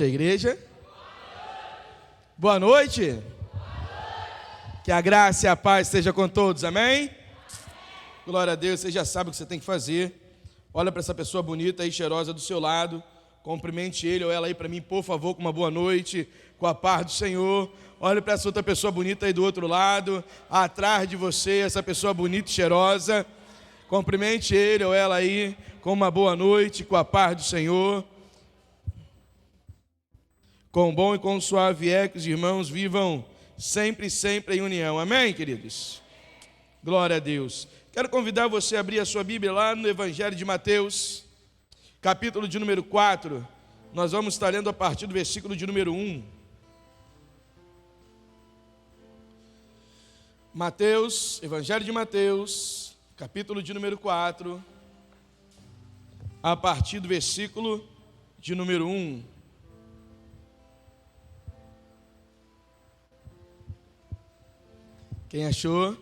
noite à igreja. Boa noite. Que a graça e a paz esteja com todos, amém? Glória a Deus, você já sabe o que você tem que fazer. Olha para essa pessoa bonita e cheirosa do seu lado. Cumprimente ele ou ela aí para mim, por favor, com uma boa noite, com a paz do Senhor. Olhe para essa outra pessoa bonita aí do outro lado, atrás de você, essa pessoa bonita e cheirosa. Cumprimente ele ou ela aí com uma boa noite, com a paz do Senhor. Com bom e com suave é que os irmãos vivam sempre em união. Amém, queridos? Glória a Deus. Quero convidar você a abrir a sua Bíblia lá no Evangelho de Mateus, capítulo de número 4. Nós vamos estar lendo a partir do versículo de número 1. Mateus, Evangelho de Mateus, capítulo de número 4, a partir do versículo de número 1. Quem achou?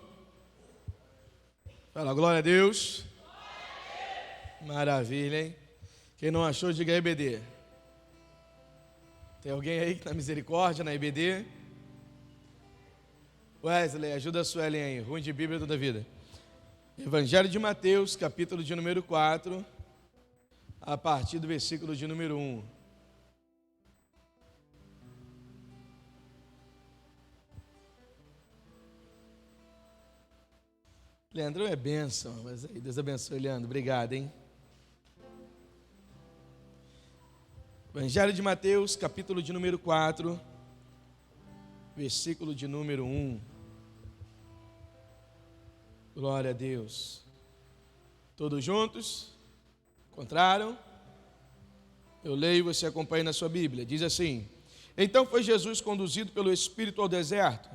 Fala, glória a Deus. Maravilha, hein? Quem não achou, diga aí, EBD. Tem alguém aí que está misericórdia na EBD? Wesley, ajuda a Suelen aí, ruim de Bíblia toda a vida. Evangelho de Mateus, capítulo de número 4, a partir do versículo de número 1. Leandro é bênção, mas aí, Deus abençoe, Leandro, obrigado, hein? Evangelho de Mateus, capítulo de número 4, versículo de número 1. Glória a Deus. Todos juntos? Encontraram? Eu leio e você acompanha na sua Bíblia. Diz assim: Então foi Jesus conduzido pelo Espírito ao deserto,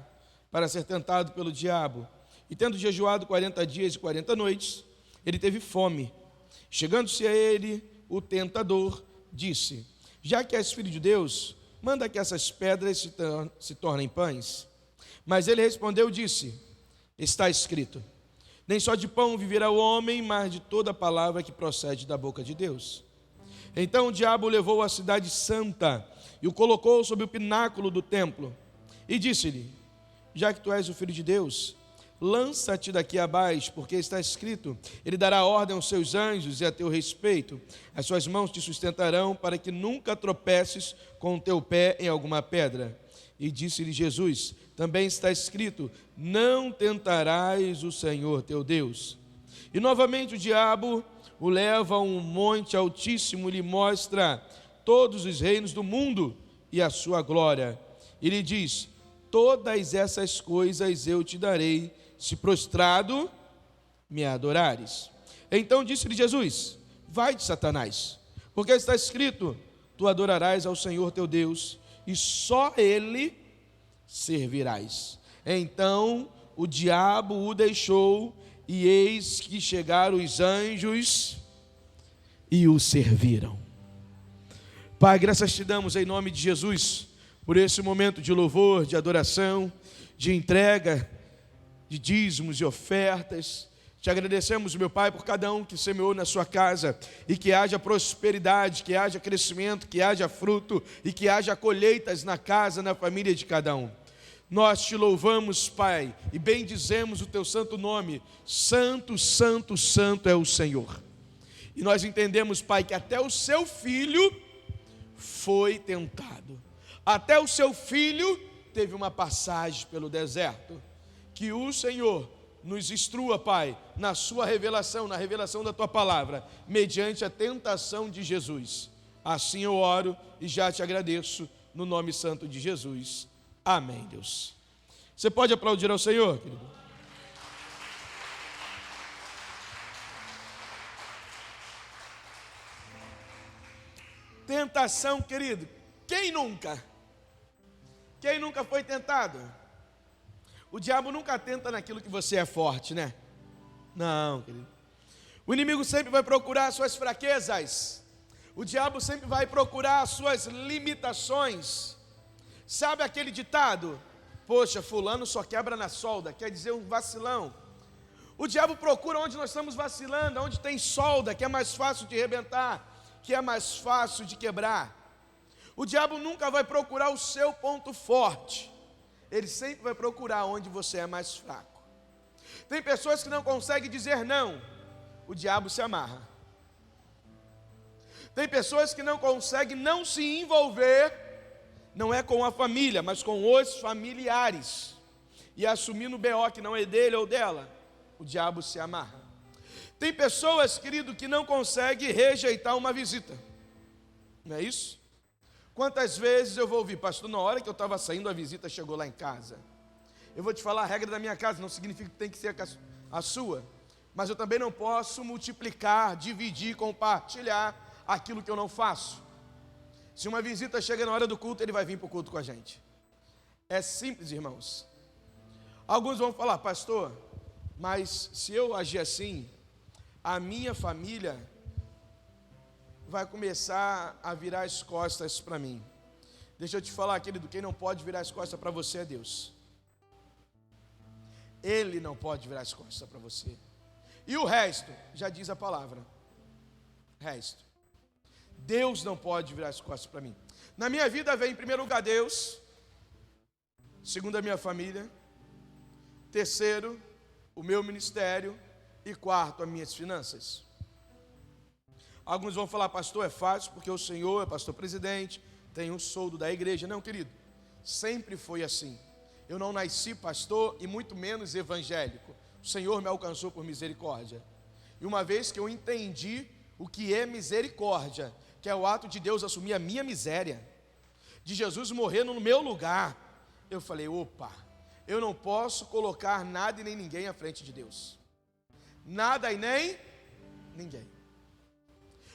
para ser tentado pelo diabo. E tendo jejuado 40 dias e 40 noites, ele teve fome. Chegando-se a ele, o tentador disse: Já que és filho de Deus, manda que essas pedras se tornem pães. Mas ele respondeu e disse: Está escrito: Nem só de pão viverá o homem, mas de toda a palavra que procede da boca de Deus. Então o diabo o levou à cidade santa e o colocou sobre o pináculo do templo. E disse-lhe: Já que tu és o filho de Deus, lança-te daqui abaixo, porque está escrito: Ele dará ordem aos seus anjos e a teu respeito. As suas mãos te sustentarão, para que nunca tropeces com o teu pé em alguma pedra. E disse-lhe Jesus: Também está escrito: Não tentarás o Senhor teu Deus. E novamente o diabo o leva a um monte altíssimo e lhe mostra todos os reinos do mundo e a sua glória. E lhe diz: Todas essas coisas eu te darei, se prostrado me adorares. Então disse-lhe Jesus: Vai-te, Satanás, porque está escrito: Tu adorarás ao Senhor teu Deus, e só Ele servirás. Então o diabo o deixou, e eis que chegaram os anjos e o serviram. Pai, graças te damos em nome de Jesus, por esse momento de louvor, de adoração, de entrega, de dízimos e ofertas. Te agradecemos, meu Pai, por cada um que semeou na sua casa, e que haja prosperidade, que haja crescimento, que haja fruto, e que haja colheitas na casa, na família de cada um. Nós te louvamos, Pai, e bendizemos o teu santo nome. Santo, santo, santo é o Senhor. E nós entendemos, Pai, que até o seu filho foi tentado. Até o seu filho teve uma passagem pelo deserto. Que o Senhor nos instrua, Pai, na sua revelação, na revelação da tua palavra, mediante a tentação de Jesus. Assim eu oro e já te agradeço, no nome santo de Jesus. Amém, Deus. Você pode aplaudir ao Senhor, querido? Tentação, querido. Quem nunca? Quem nunca foi tentado? O diabo nunca tenta naquilo que você é forte, né? Não, querido. O inimigo sempre vai procurar as suas fraquezas. O diabo sempre vai procurar as suas limitações. Sabe aquele ditado? Poxa, fulano só quebra na solda, quer dizer um vacilão. O diabo procura onde nós estamos vacilando, onde tem solda, que é mais fácil de arrebentar, que é mais fácil de quebrar. O diabo nunca vai procurar o seu ponto forte. Ele sempre vai procurar onde você é mais fraco. Tem pessoas que não conseguem dizer não. O diabo se amarra. Tem pessoas que não conseguem não se envolver, não é com a família, mas com os familiares, e assumindo o BO que não é dele ou dela. O diabo se amarra. Tem pessoas, querido, que não conseguem rejeitar uma visita. Não é isso? Quantas vezes eu vou ouvir, pastor, na hora que eu estava saindo, a visita chegou lá em casa. Eu vou te falar, a regra da minha casa não significa que tem que ser a sua, mas eu também não posso multiplicar, dividir, compartilhar aquilo que eu não faço. Se uma visita chega na hora do culto, ele vai vir para o culto com a gente. É simples, irmãos. Alguns vão falar, pastor, mas se eu agir assim, a minha família vai começar a virar as costas para mim. Deixa eu te falar, querido, quem não pode virar as costas para você é Deus. Ele não pode virar as costas para você. E o resto, já diz a palavra. Resto. Deus não pode virar as costas para mim. Na minha vida vem em primeiro lugar Deus, segundo a minha família, terceiro, o meu ministério e quarto, as minhas finanças. Alguns vão falar, pastor, é fácil porque o senhor é pastor presidente, tem um soldo da igreja. Não, querido, sempre foi assim. Eu não nasci pastor e muito menos evangélico. O Senhor me alcançou por misericórdia. E uma vez que eu entendi o que é misericórdia, que é o ato de Deus assumir a minha miséria, de Jesus morrer no meu lugar, eu falei, opa, eu não posso colocar nada e nem ninguém à frente de Deus. Nada e nem ninguém.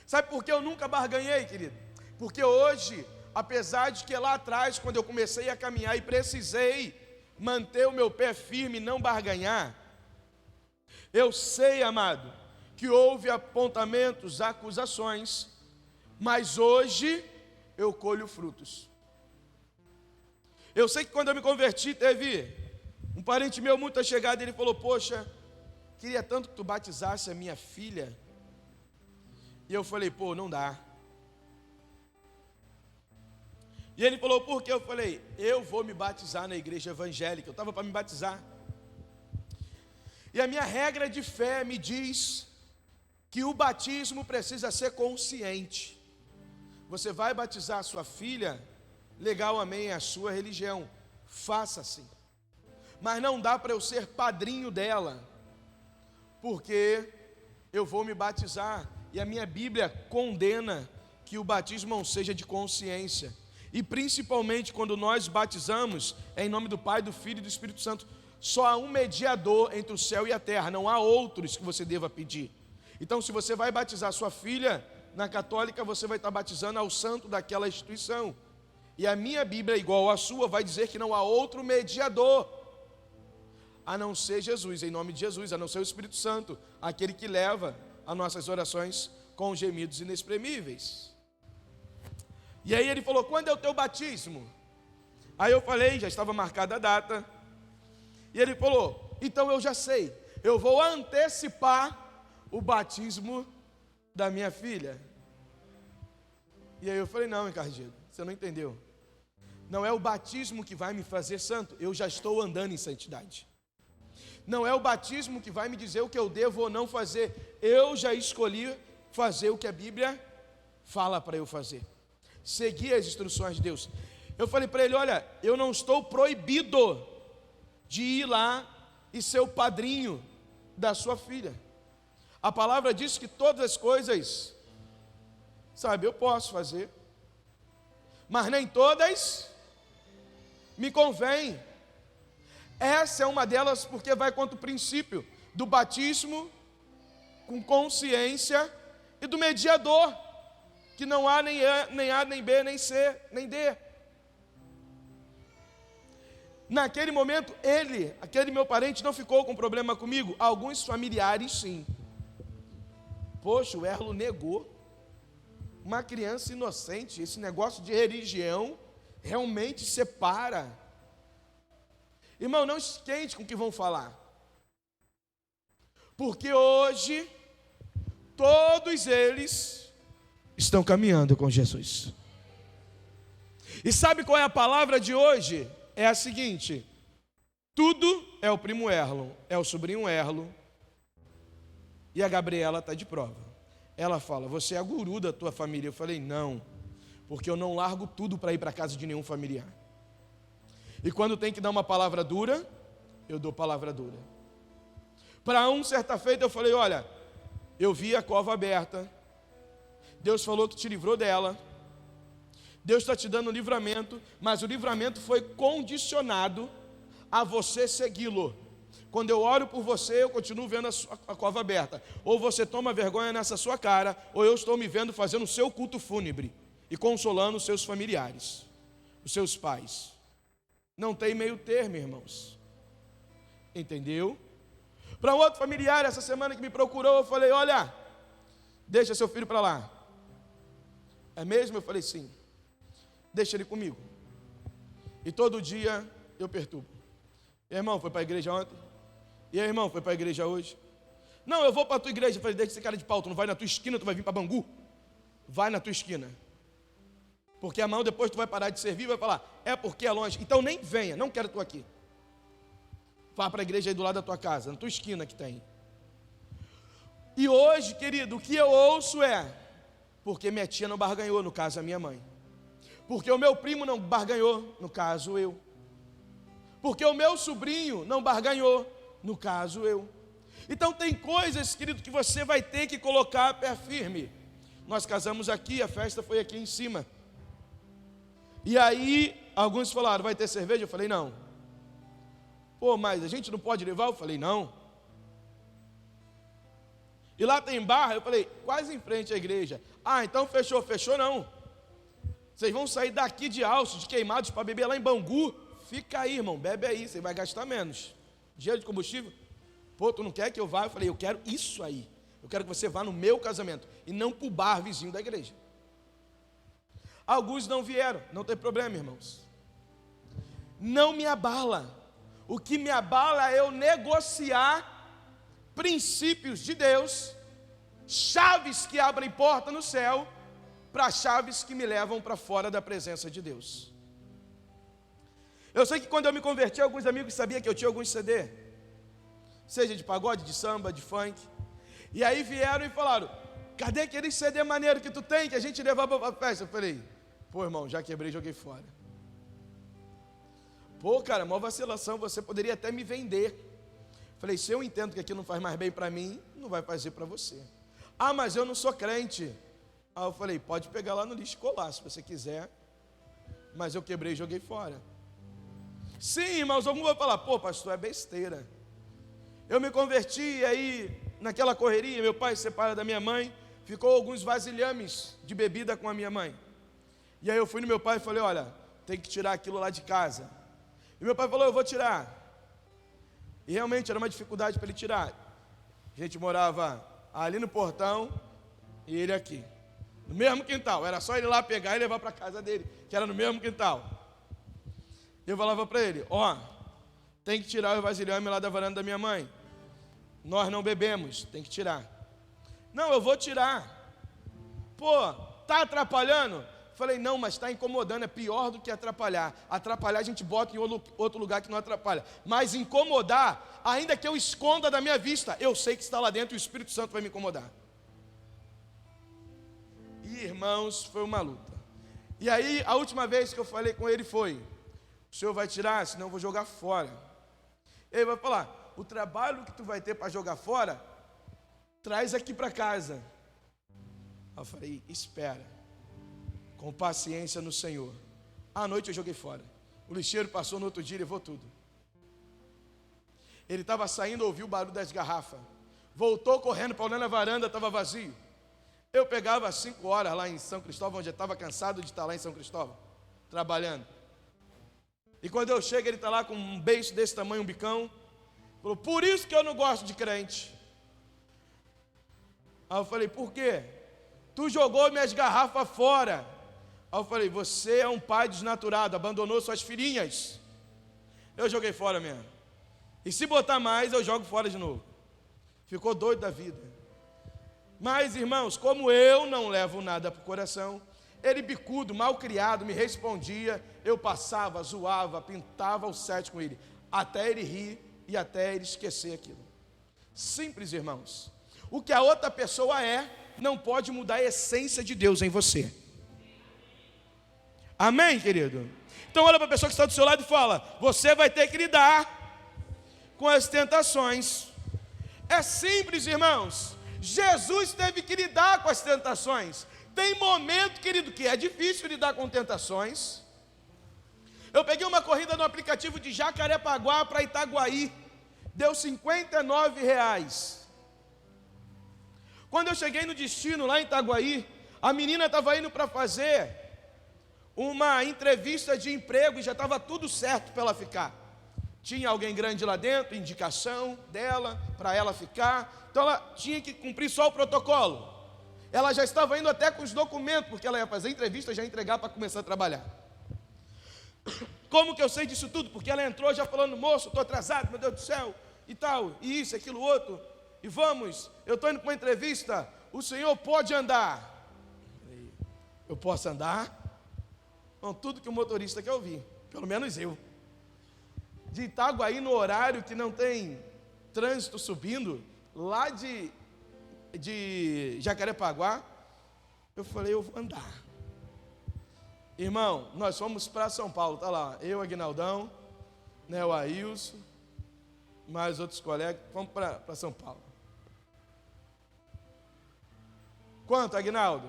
Sabe por que eu nunca barganhei, querido? Porque hoje, apesar de que lá atrás, quando eu comecei a caminhar e precisei manter o meu pé firme e não barganhar, eu sei, amado, que houve apontamentos, acusações, mas hoje eu colho frutos. Eu sei que quando eu me converti, teve um parente meu muito chegado, ele falou, poxa, queria tanto que tu batizasse a minha filha. E eu falei, pô, não dá. E ele falou, por quê? Eu falei, eu vou me batizar na igreja evangélica. Eu estava para me batizar. E a minha regra de fé me diz que o batismo precisa ser consciente. Você vai batizar a sua filha, legal, amém, é a sua religião. Faça assim. Mas não dá para eu ser padrinho dela, porque eu vou me batizar. E a minha Bíblia condena que o batismo não seja de consciência. E principalmente quando nós batizamos, é em nome do Pai, do Filho e do Espírito Santo. Só há um mediador entre o céu e a terra, não há outros que você deva pedir. Então, se você vai batizar sua filha na católica, você vai estar batizando ao santo daquela instituição. E a minha Bíblia, igual à sua, vai dizer que não há outro mediador, a não ser Jesus, em nome de Jesus, a não ser o Espírito Santo, aquele que leva as nossas orações com gemidos inexprimíveis. E aí ele falou, quando é o teu batismo? Aí eu falei, já estava marcada a data. E ele falou, então eu já sei, eu vou antecipar o batismo da minha filha. E aí eu falei, não, Encardido, você não entendeu. Não é o batismo que vai me fazer santo, eu já estou andando em santidade. Não é o batismo que vai me dizer o que eu devo ou não fazer. Eu já escolhi fazer o que a Bíblia fala para eu fazer. Seguir as instruções de Deus. Eu falei para ele, olha, eu não estou proibido de ir lá e ser o padrinho da sua filha. A palavra diz que todas as coisas, sabe, eu posso fazer, mas nem todas me convêm. Essa é uma delas porque vai contra o princípio do batismo com consciência e do mediador, que não há nem A, nem B, nem C, nem D. Naquele momento, aquele meu parente, não ficou com problema comigo. Alguns familiares, sim. Poxa, o Erlo negou. Uma criança inocente, esse negócio de religião realmente separa. Irmão, não esquente com o que vão falar. Porque hoje, todos eles estão caminhando com Jesus. E sabe qual é a palavra de hoje? É a seguinte: tudo é o primo Erlon, é o sobrinho Erlon, e a Gabriela está de prova. Ela fala: você é a guru da tua família. Eu falei: não, porque eu não largo tudo para ir para a casa de nenhum familiar. E quando tem que dar uma palavra dura, eu dou palavra dura. Para certa feita eu falei: olha, eu vi a cova aberta, Deus falou que te livrou dela, Deus está te dando livramento, mas o livramento foi condicionado a você segui-lo. Quando eu oro por você, eu continuo vendo a cova aberta. Ou você toma vergonha nessa sua cara, ou eu estou me vendo fazendo o seu culto fúnebre e consolando os seus familiares, os seus pais. Não tem meio termo, irmãos. Entendeu? Para um outro familiar, essa semana que me procurou, eu falei: olha, deixa seu filho para lá. É mesmo? Eu falei: sim. Deixa ele comigo. E todo dia eu perturbo. E aí, irmão, foi para a igreja ontem? E aí, irmão, foi para a igreja hoje? Não, eu vou para a tua igreja. Eu falei: deixa esse cara de pau, tu não vai na tua esquina, tu vai vir para Bangu. Vai na tua esquina. Porque amanhã depois tu vai parar de servir e vai falar: é porque é longe. Então nem venha, não quero tu aqui. Vá para a igreja aí do lado da tua casa, na tua esquina que tem. E hoje, querido, o que eu ouço é: porque minha tia não barganhou, no caso a minha mãe. Porque o meu primo não barganhou, no caso eu. Porque o meu sobrinho não barganhou, no caso eu. Então tem coisas, querido, que você vai ter que colocar pé firme. Nós casamos aqui, a festa foi aqui em cima. E aí, alguns falaram: vai ter cerveja? Eu falei: não. Pô, mas a gente não pode levar? Eu falei: não. E lá tem barra? Eu falei: quase em frente à igreja. Ah, então fechou. Fechou não. Vocês vão sair daqui de Alços, de Queimados, para beber lá em Bangu? Fica aí, irmão, bebe aí, você vai gastar menos. Dinheiro de combustível? Pô, tu não quer que eu vá? Eu falei: eu quero isso aí. Eu quero que você vá no meu casamento e não para o bar vizinho da igreja. Alguns não vieram, não tem problema, irmãos. Não me abala. O que me abala é eu negociar princípios de Deus, chaves que abrem porta no céu, para chaves que me levam para fora da presença de Deus. Eu sei que quando eu me converti, alguns amigos sabiam que eu tinha alguns CD, seja de pagode, de samba, de funk. E aí vieram e falaram: cadê aquele CD maneiro que tu tem, que a gente levava para a festa? Eu falei: pô, irmão, já quebrei e joguei fora. Pô, cara, maior vacilação, você poderia até me vender. Eu falei: se eu entendo que aquilo não faz mais bem para mim, não vai fazer para você. Ah, mas eu não sou crente. Ah, eu falei: pode pegar lá no lixo e colar, se você quiser. Mas eu quebrei e joguei fora. Sim, irmãos, algum vai falar: pô, pastor, é besteira. Eu me converti e aí, naquela correria, meu pai se separa da minha mãe, ficou alguns vasilhames de bebida com a minha mãe. E aí eu fui no meu pai e falei: olha, tem que tirar aquilo lá de casa. E meu pai falou: eu vou tirar. E realmente era uma dificuldade para ele tirar. A gente morava ali no portão e ele aqui, no mesmo quintal. Era só ele lá pegar e levar para a casa dele, que era no mesmo quintal. Eu falava para ele: ó, tem que tirar o vasilhame lá da varanda da minha mãe. Nós não bebemos, tem que tirar. Não, eu vou tirar. Pô, tá atrapalhando? Falei: não, mas está incomodando, é pior do que atrapalhar. Atrapalhar a gente bota em outro lugar que não atrapalha. Mas incomodar, ainda que eu esconda da minha vista, eu sei que está lá dentro e o Espírito Santo vai me incomodar. E irmãos, foi uma luta. E aí, a última vez que eu falei com ele foi: o senhor vai tirar, senão eu vou jogar fora. Ele vai falar: o trabalho que tu vai ter para jogar fora, traz aqui para casa. Eu falei: espera. Com paciência no Senhor. À noite eu joguei fora. O lixeiro passou no outro dia e levou tudo. Ele estava saindo, ouviu o barulho das garrafas. Voltou correndo para olhar na varanda, estava vazio. Eu pegava às 5 horas lá em São Cristóvão, onde eu estava cansado de estar lá em São Cristóvão, trabalhando. E quando eu chego, ele está lá com um beiço desse tamanho, um bicão. Falou: por isso que eu não gosto de crente. Aí eu falei: por quê? Tu jogou minhas garrafas fora. Aí eu falei: você é um pai desnaturado, abandonou suas filhinhas. Eu joguei fora mesmo. E se botar mais, eu jogo fora de novo. Ficou doido da vida. Mas, irmãos, como eu não levo nada para o coração, Ele bicudo, mal criado, me respondia, eu passava, zoava, pintava o set com ele, até ele rir e até ele esquecer aquilo. Simples, irmãos. O que a outra pessoa é, não pode mudar a essência de Deus em você. Amém, querido? Então olha para a pessoa que está do seu lado e fala: você vai ter que lidar com as tentações. É simples, irmãos. Jesus teve que lidar com as tentações. Tem momento, querido, que é difícil lidar com tentações. Eu peguei uma corrida no aplicativo de Jacarepaguá para Itaguaí, deu R$59. Quando eu cheguei no destino lá em Itaguaí, a menina estava indo para fazer uma entrevista de emprego e já estava tudo certo para ela ficar. Tinha alguém grande lá dentro, indicação dela, para ela ficar. Então ela tinha que cumprir só o protocolo. Ela já estava indo até com os documentos, porque ela ia fazer a entrevista e já entregar para começar a trabalhar. Como que eu sei disso tudo? Porque ela entrou já falando: moço, estou atrasado, meu Deus do céu, e tal, e isso, aquilo, outro. E vamos, eu estou indo para uma entrevista, o senhor pode andar? Eu posso andar? Não, tudo que o motorista quer ouvir, pelo menos eu. De Itaguaí no horário que não tem trânsito subindo, lá de Jacarepaguá, eu falei: eu vou andar. Irmão, nós fomos para São Paulo, tá lá, eu, Aguinaldão, né, o Ailson, mais outros colegas, fomos para São Paulo. Quanto, Aguinaldo?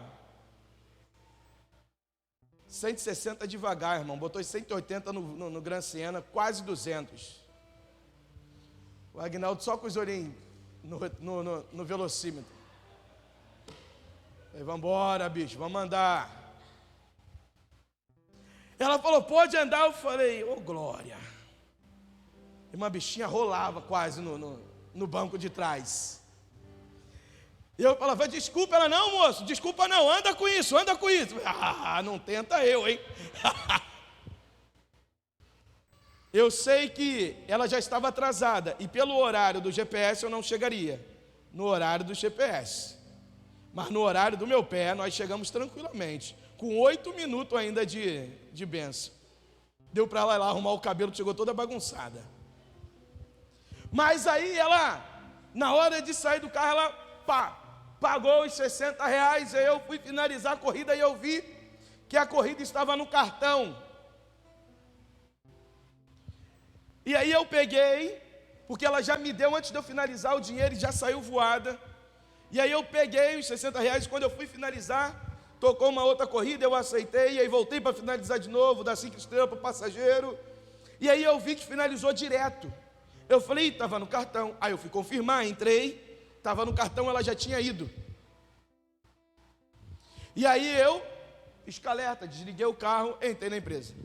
160 devagar, irmão, botou 180 no Gran Siena, quase 200. O Aguinaldo só com os olhinhos no velocímetro. Falei: vamos embora, bicho, vamos andar. Ela falou: pode andar. Eu falei: ô glória. E uma bichinha rolava quase no banco de trás. E eu falava: desculpa. Ela: não, moço, desculpa não, anda com isso, anda com isso. Ah, não tenta eu, hein? Eu sei que ela já estava atrasada, e pelo horário do GPS eu não chegaria, no horário do GPS. Mas no horário do meu pé nós chegamos tranquilamente, com 8 minutos ainda de benção. Deu para ela ir lá arrumar o cabelo, que chegou toda bagunçada. Mas aí ela, na hora de sair do carro, ela pagou os R$60. Aí eu fui finalizar a corrida e eu vi que a corrida estava no cartão. E aí eu peguei, porque ela já me deu antes de eu finalizar o dinheiro e já saiu voada. E aí eu peguei os R$60, quando eu fui finalizar, tocou uma outra corrida, eu aceitei, e aí voltei para finalizar de novo, dar 5 estrelas para o passageiro. E aí eu vi que finalizou direto. Eu falei: estava no cartão. Aí eu fui confirmar, entrei, estava no cartão, ela já tinha ido. E aí eu fiz alerta, desliguei o carro, entrei na empresa.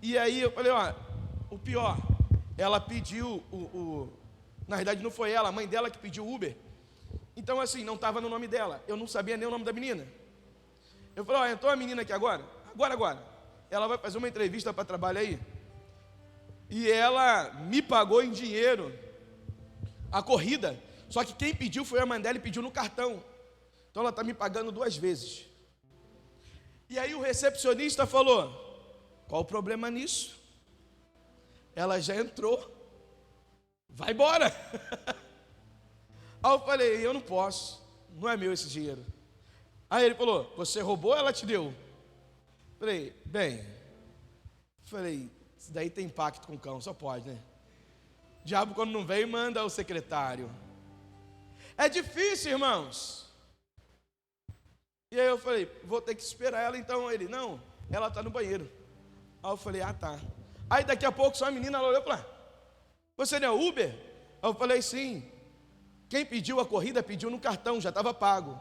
E aí eu falei: ó, o pior, ela pediu, na verdade não foi ela, a mãe dela que pediu Uber. Então assim, não estava no nome dela, eu não sabia nem o nome da menina. Eu falei: ó, entrou a menina aqui agora, ela vai fazer uma entrevista para trabalho aí. E ela me pagou em dinheiro a corrida, só que quem pediu foi a mãe dela e pediu no cartão. Então ela está me pagando 2 vezes. E aí o recepcionista falou: qual o problema nisso? Ela já entrou, vai embora. Aí eu falei: eu não posso, não é meu esse dinheiro. Aí ele falou: você roubou ou ela te deu? Falei: isso daí tem pacto com o cão, só pode, né? O diabo, quando não vem, manda o secretário. É difícil, irmãos. E aí eu falei: vou ter que esperar ela. Então ele: não, ela está no banheiro. Aí eu falei: ah, tá. Aí daqui a pouco só a menina olhou e falou: você não é Uber? Aí eu falei: sim. Quem pediu a corrida pediu no cartão, já estava pago.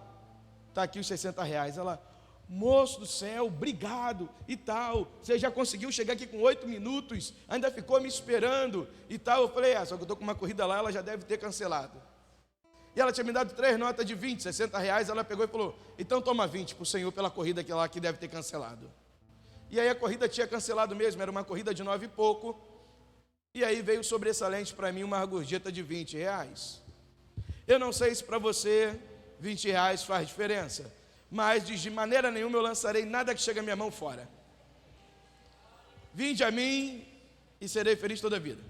Está aqui os R$60. Ela: moço do céu, obrigado e tal. Você já conseguiu chegar aqui com 8 minutos, ainda ficou me esperando e tal. Eu falei: só que eu estou com uma corrida lá, ela já deve ter cancelado. E ela tinha me dado 3 notas de 20, R$60. Ela pegou e falou: então toma 20 para o senhor pela corrida que lá que deve ter cancelado. E aí a corrida tinha cancelado mesmo, era uma corrida de 9 e pouco. E aí veio sobressalente para mim uma gorjeta de R$20. Eu não sei se para você R$20 faz diferença, mas diz: de maneira nenhuma eu lançarei nada que chegue à minha mão fora. Vinde a mim e serei feliz toda a vida.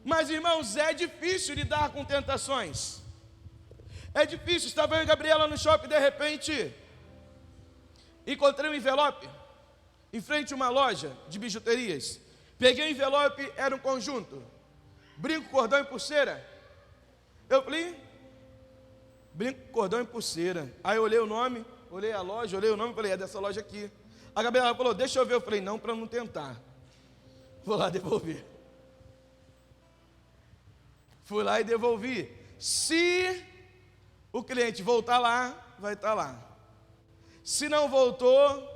Mas, irmãos, é difícil lidar com tentações. É difícil. Estava eu e Gabriela no shopping, de repente encontrei um envelope em frente a uma loja de bijuterias. Peguei o envelope, era um conjunto: brinco, cordão e pulseira. Eu falei: brinco, cordão e pulseira. Aí eu olhei o nome, olhei a loja, olhei o nome e falei: é dessa loja aqui. A Gabriela falou: deixa eu ver. Eu falei: não, para não tentar. Vou lá devolver. Fui lá e devolvi. Se o cliente voltar lá, vai estar lá. Se não voltou,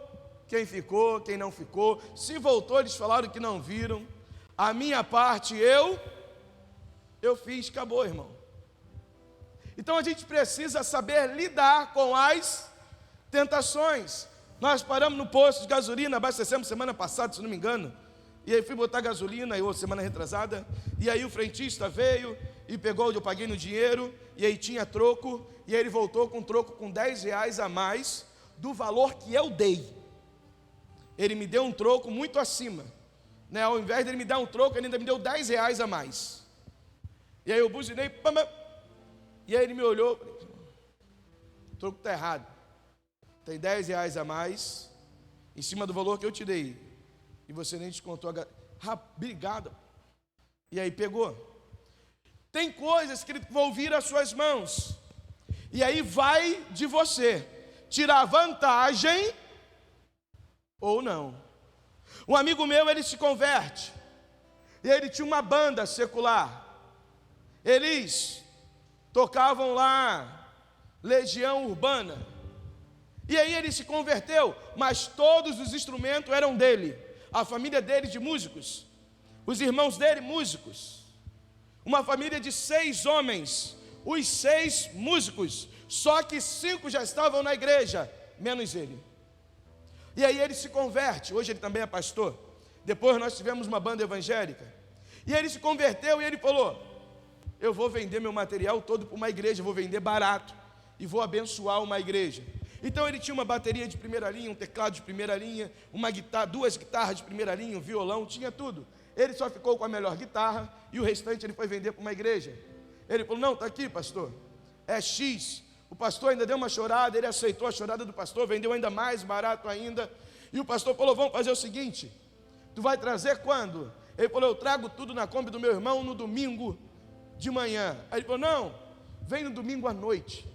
quem ficou, quem não ficou. Se voltou, eles falaram que não viram. A minha parte eu fiz, acabou, irmão. Então a gente precisa saber lidar com as tentações. Nós paramos no posto de gasolina, abastecemos semana passada, se não me engano. E aí fui botar gasolina, semana retrasada. E aí o frentista veio e pegou onde eu paguei no dinheiro. E aí tinha troco. E aí ele voltou com troco com R$10 a mais do valor que eu dei. Ele me deu um troco muito acima, né? Ao invés de ele me dar um troco, ele ainda me deu R$10 a mais. E aí eu buzinei, e aí ele me olhou: o troco está errado, tem R$10 a mais em cima do valor que eu te dei, e você nem descontou obrigado. E aí pegou. Tem coisas que vão vir às suas mãos, e aí vai de você tirar vantagem ou não. Um amigo meu, ele se converte, e ele tinha uma banda secular. Eles tocavam lá Legião Urbana, e aí ele se converteu, mas todos os instrumentos eram dele, a família dele de músicos, os irmãos dele músicos, uma família de 6 homens, os 6 músicos, só que 5 já estavam na igreja, menos ele. E aí ele se converte, hoje ele também é pastor. Depois nós tivemos uma banda evangélica, e ele se converteu e ele falou: eu vou vender meu material todo para uma igreja, vou vender barato e vou abençoar uma igreja. Então ele tinha uma bateria de primeira linha, um teclado de primeira linha, uma guitarra, 2 guitarras de primeira linha, um violão, tinha tudo. Ele só ficou com a melhor guitarra e o restante ele foi vender para uma igreja. Ele falou: não, está aqui, pastor, é X. O pastor ainda deu uma chorada, ele aceitou a chorada do pastor, vendeu ainda mais barato ainda. E o pastor falou: vamos fazer o seguinte, tu vai trazer quando? Ele falou: eu trago tudo na Kombi do meu irmão no domingo de manhã. Aí ele falou: não, vem no domingo à noite,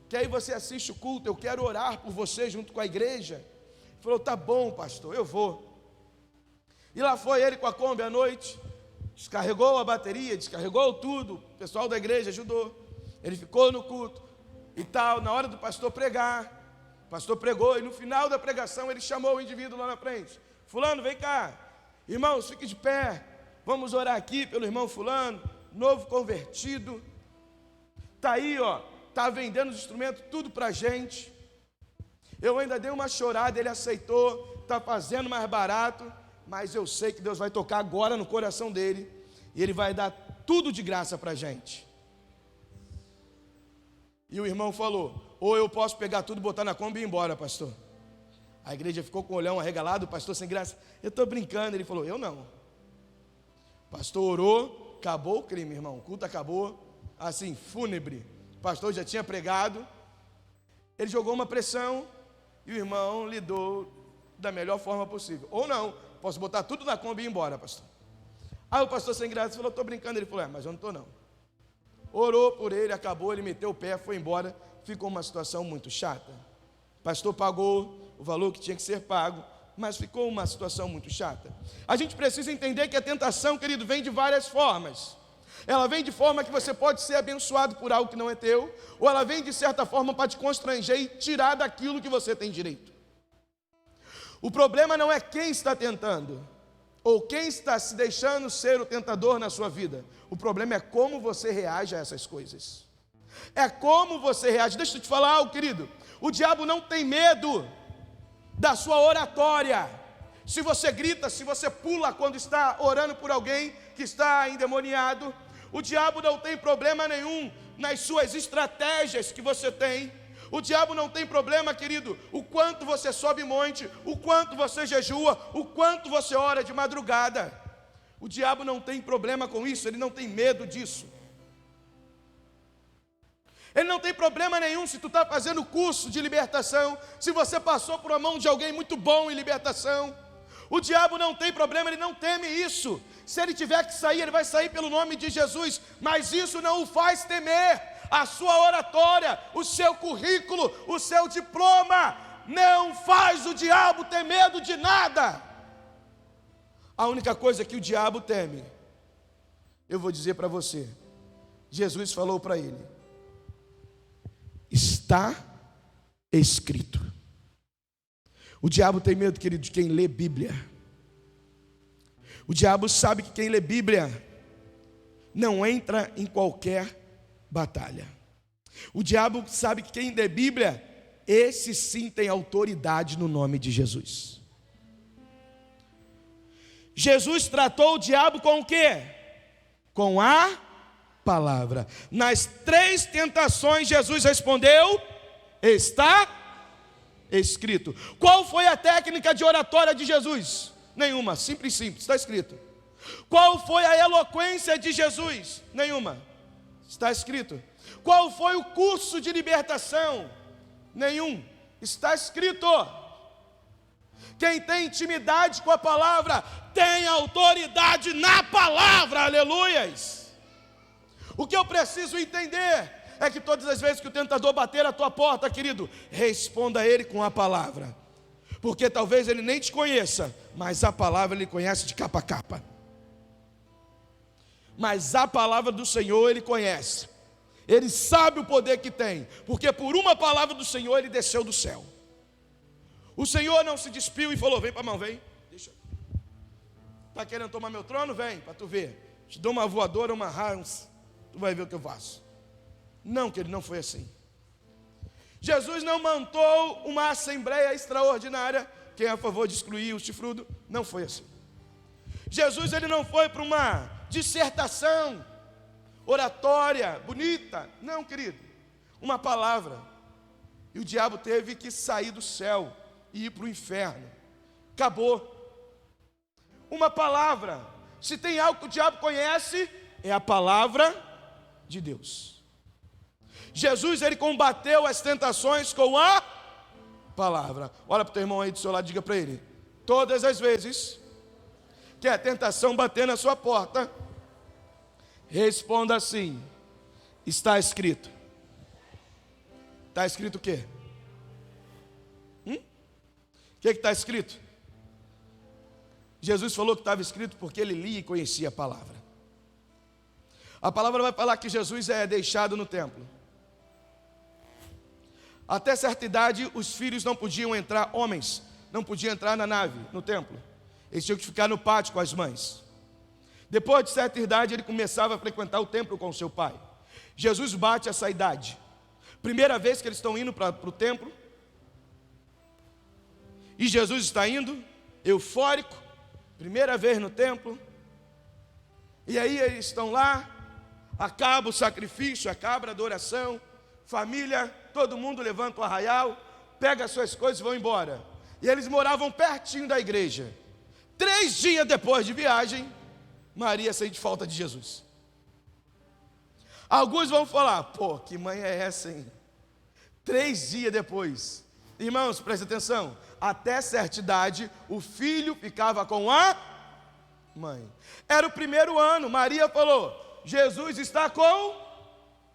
que aí você assiste o culto, eu quero orar por você junto com a igreja. Ele falou: tá bom, pastor, eu vou. E lá foi ele com a Kombi à noite, descarregou a bateria, descarregou tudo, o pessoal da igreja ajudou, ele ficou no culto e tal. Na hora do pastor pregar, o pastor pregou, e no final da pregação ele chamou o indivíduo lá na frente: fulano, vem cá, irmãos, fique de pé, vamos orar aqui pelo irmão fulano, novo convertido, está aí, ó, está vendendo os instrumentos tudo para a gente. Eu ainda dei uma chorada, ele aceitou, está fazendo mais barato, mas eu sei que Deus vai tocar agora no coração dele, e ele vai dar tudo de graça para a gente. E o irmão falou: ou eu posso pegar tudo, botar na Kombi e ir embora, pastor. A igreja ficou com o olhão arregalado, o pastor sem graça: eu estou brincando. Ele falou: eu não. O pastor orou, acabou o crime, irmão, o culto acabou, assim, fúnebre. O pastor já tinha pregado, ele jogou uma pressão, e o irmão lidou da melhor forma possível. Ou não, posso botar tudo na Kombi e ir embora, pastor. Aí o pastor sem graça falou: estou brincando. Ele falou: mas eu não estou não. Orou por ele, acabou, ele meteu o pé, foi embora. Ficou uma situação muito chata. O pastor pagou o valor que tinha que ser pago, mas ficou uma situação muito chata. A gente precisa entender que a tentação, querido, vem de várias formas. Ela vem de forma que você pode ser abençoado por algo que não é teu, ou ela vem de certa forma para te constranger e tirar daquilo que você tem direito. O problema não é quem está tentando, ou quem está se deixando ser o tentador na sua vida. O problema é como você reage a essas coisas. É como você reage. Deixa eu te falar algo, querido. O diabo não tem medo da sua oratória. Se você grita, se você pula quando está orando por alguém que está endemoniado, o diabo não tem problema nenhum nas suas estratégias que você tem. O diabo não tem problema, querido, o quanto você sobe monte, o quanto você jejua, o quanto você ora de madrugada. O diabo não tem problema com isso, ele não tem medo disso. Ele não tem problema nenhum se tu está fazendo curso de libertação, se você passou por a mão de alguém muito bom em libertação. O diabo não tem problema, ele não teme isso. Se ele tiver que sair, ele vai sair pelo nome de Jesus, mas isso não o faz temer. A sua oratória, o seu currículo, o seu diploma, não faz o diabo ter medo de nada. A única coisa que o diabo teme, eu vou dizer para você, Jesus falou para ele: está escrito. O diabo tem medo, querido, de quem lê Bíblia. O diabo sabe que quem lê Bíblia não entra em qualquer batalha. O diabo sabe que quem lê Bíblia, esse sim tem autoridade no nome de Jesus. Jesus tratou o diabo com o quê? Com a palavra. Nas 3 tentações, Jesus respondeu: está escrito. Qual foi a técnica de oratória de Jesus? Nenhuma, simples, está escrito. Qual foi a eloquência de Jesus? Nenhuma, está escrito. Qual foi o curso de libertação? Nenhum, está escrito. Quem tem intimidade com a palavra, tem autoridade na palavra, aleluias. O que eu preciso entender é que todas as vezes que o tentador bater a tua porta, querido, responda a ele com a palavra. Porque talvez ele nem te conheça, mas a palavra ele conhece de capa a capa. Mas a palavra do Senhor ele conhece. Ele sabe o poder que tem, porque por uma palavra do Senhor ele desceu do céu. O Senhor não se despiu e falou: vem para a mão, vem. Deixa. Está querendo tomar meu trono? Vem, para tu ver. Te dou uma voadora, uma Hans, tu vai ver o que eu faço. Não, que ele não foi assim. Jesus não montou uma assembleia extraordinária. Quem é a favor de excluir o chifrudo? Não foi assim. Jesus ele não foi para uma dissertação oratória bonita. Não, querido. Uma palavra. E o diabo teve que sair do céu e ir para o inferno. Acabou. Uma palavra. Se tem algo que o diabo conhece, é a palavra de Deus. Jesus, ele combateu as tentações com a palavra. Olha para o teu irmão aí do seu lado, diga para ele: todas as vezes que a tentação bater na sua porta, responda assim: está escrito. Está escrito o quê? O que está escrito? Jesus falou que estava escrito porque ele lia e conhecia a palavra. A palavra vai falar que Jesus é deixado no templo. Até certa idade, os filhos não podiam entrar, homens, não podiam entrar na nave, no templo. Eles tinham que ficar no pátio com as mães. Depois de certa idade, ele começava a frequentar o templo com seu pai. Jesus bate essa idade. Primeira vez que eles estão indo para o templo. E Jesus está indo, eufórico, primeira vez no templo. E aí eles estão lá, acaba o sacrifício, acaba a adoração, família, todo mundo levanta o arraial, pega as suas coisas e vão embora. E eles moravam pertinho da igreja. 3 dias depois de viagem, Maria sente falta de Jesus. Alguns vão falar: pô, que mãe é essa, hein? 3 dias depois. Irmãos, preste atenção. Até certa idade, o filho ficava com a mãe. Era o primeiro ano. Maria falou: Jesus está com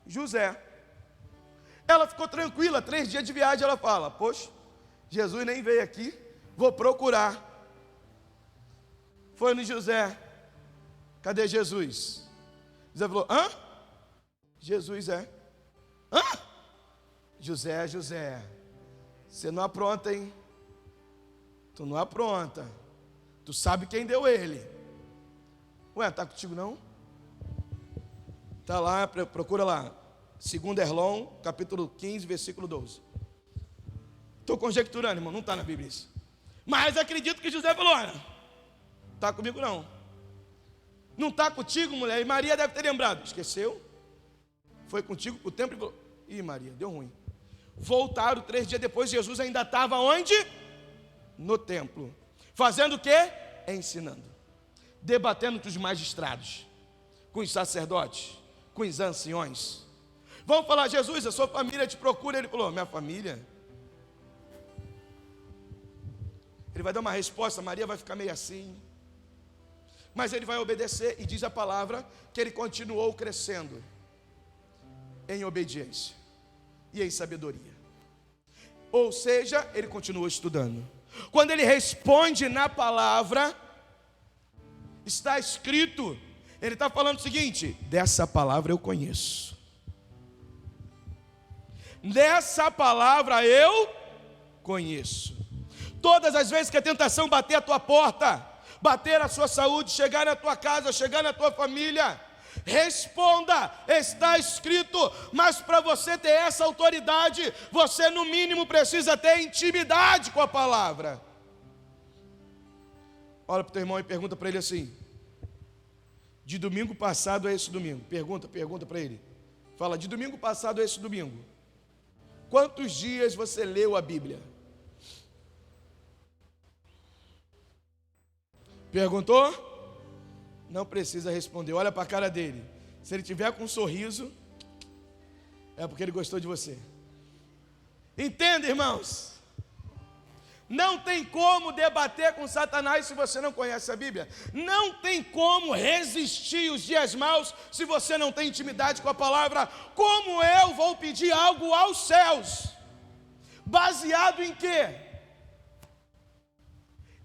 José. Ela ficou tranquila. 3 dias de viagem, ela fala: poxa, Jesus nem veio aqui, vou procurar. Foi no José. Cadê Jesus? José falou: hã? Jesus é. Hã? José, José, você não apronta, hein? Tu não apronta. Tu sabe quem deu ele. Ué, tá contigo não? Tá lá, procura lá. 2 Erlon, capítulo 15, versículo 12. Estou conjecturando, irmão, não está na Bíblia isso. Mas acredito que José falou: olha, está comigo não. Não está contigo, mulher? E Maria deve ter lembrado. Esqueceu? Foi contigo o tempo e falou: ih, Maria, deu ruim. voltaram 3 dias depois. Jesus ainda estava onde? No templo. Fazendo o quê? Ensinando, debatendo com os magistrados, com os sacerdotes, com os anciões. Vão falar: Jesus, a sua família te procura. Ele falou: minha família? Ele vai dar uma resposta, Maria vai ficar meio assim, mas ele vai obedecer. E diz a palavra que ele continuou crescendo em obediência e em sabedoria. Ou seja, ele continuou estudando. Quando ele responde na palavra, está escrito, ele está falando o seguinte: dessa palavra eu conheço, dessa palavra eu conheço. Todas as vezes que a tentação bater a tua porta, bater a sua saúde, chegar na tua casa, chegar na tua família, responda: está escrito. Mas para você ter essa autoridade, você no mínimo precisa ter intimidade com a palavra. Olha para o teu irmão e pergunta para ele assim: de domingo passado a esse domingo, pergunta para ele, fala: de domingo passado a esse domingo, quantos dias você leu a Bíblia? Perguntou? Não precisa responder, olha para a cara dele. Se ele tiver com um sorriso, é porque ele gostou de você. Entenda, irmãos? Não tem como debater com Satanás se você não conhece a Bíblia. Não tem como resistir os dias maus se você não tem intimidade com a palavra. Como eu vou pedir algo aos céus? Baseado em quê?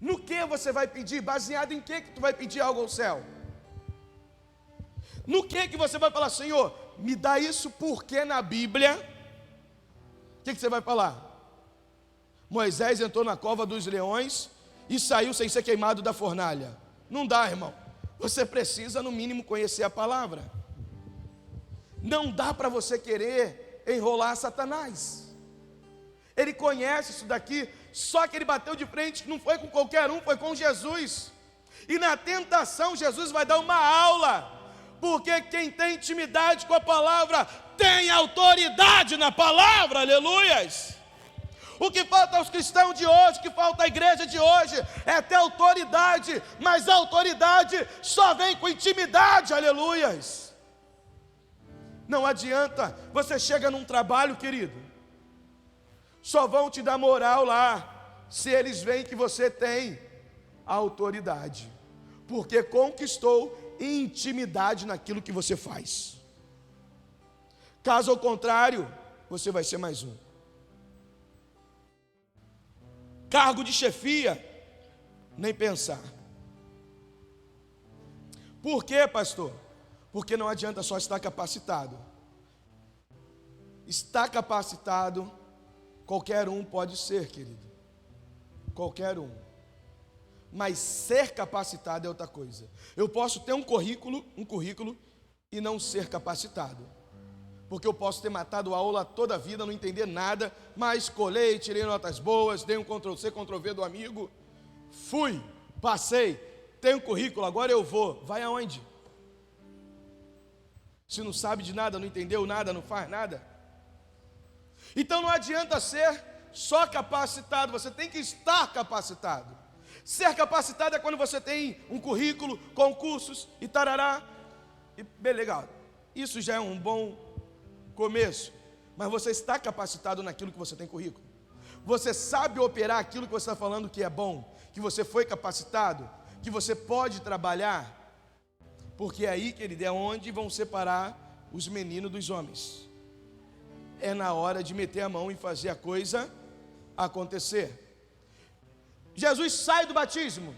No que você vai pedir? Baseado em que tu vai pedir algo ao céu? No que você vai falar: Senhor, me dá isso porque na Bíblia? O que você vai falar? Moisés entrou na cova dos leões e saiu sem ser queimado da fornalha. Não dá, irmão. Você precisa no mínimo conhecer a palavra. Não dá para você querer enrolar Satanás. Ele conhece isso daqui. Só que ele bateu de frente, não foi com qualquer um, foi com Jesus. E na tentação Jesus vai dar uma aula, porque quem tem intimidade com a palavra tem autoridade na palavra. Aleluias. O que falta aos cristãos de hoje, o que falta à igreja de hoje, é ter autoridade. Mas a autoridade só vem com intimidade. Aleluias. Não adianta, você chega num trabalho, querido, só vão te dar moral lá se eles veem que você tem autoridade, porque conquistou intimidade naquilo que você faz. Caso ao contrário, você vai ser mais um. Cargo de chefia, nem pensar. Por quê, pastor? Porque não adianta só estar capacitado. Estar capacitado, qualquer um pode ser, querido. Qualquer um. Mas ser capacitado é outra coisa. Eu posso ter um currículo e não ser capacitado. Porque eu posso ter matado a aula toda a vida, não entender nada, mas colei, tirei notas boas, dei um Ctrl+C, Ctrl+V do amigo, fui, passei, tenho currículo, agora eu vou. Vai aonde? Se não sabe de nada, não entendeu nada, não faz nada. Então não adianta ser só capacitado, você tem que estar capacitado. Ser capacitado é quando você tem um currículo, concursos e tarará. E bem legal, isso já é um bom começo. Mas você está capacitado naquilo que você tem currículo. Você sabe operar aquilo que você está falando que é bom, que você foi capacitado, que você pode trabalhar. Porque é aí, querido, é onde vão separar os meninos dos homens. É na hora de meter a mão e fazer a coisa acontecer. Jesus sai do batismo.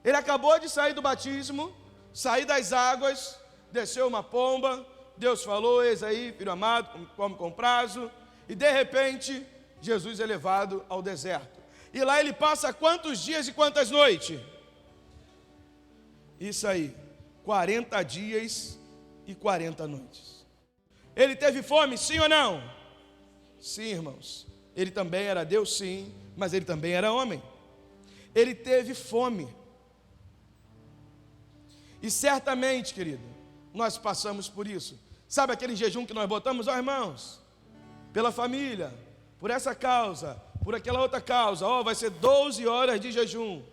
Ele acabou de sair do batismo, sair das águas, desceu uma pomba, Deus falou: eis aí, filho amado, come com prazo. E de repente, Jesus é levado ao deserto. E lá ele passa quantos dias e quantas noites? Isso aí, 40 dias e 40 noites. Ele teve fome, sim ou não? Sim, irmãos. Ele também era Deus, sim, mas ele também era homem. Ele teve fome. E certamente, querido, nós passamos por isso. Sabe aquele jejum que nós botamos? Ó, irmãos, pela família, por essa causa, por aquela outra causa, vai ser 12 horas de jejum.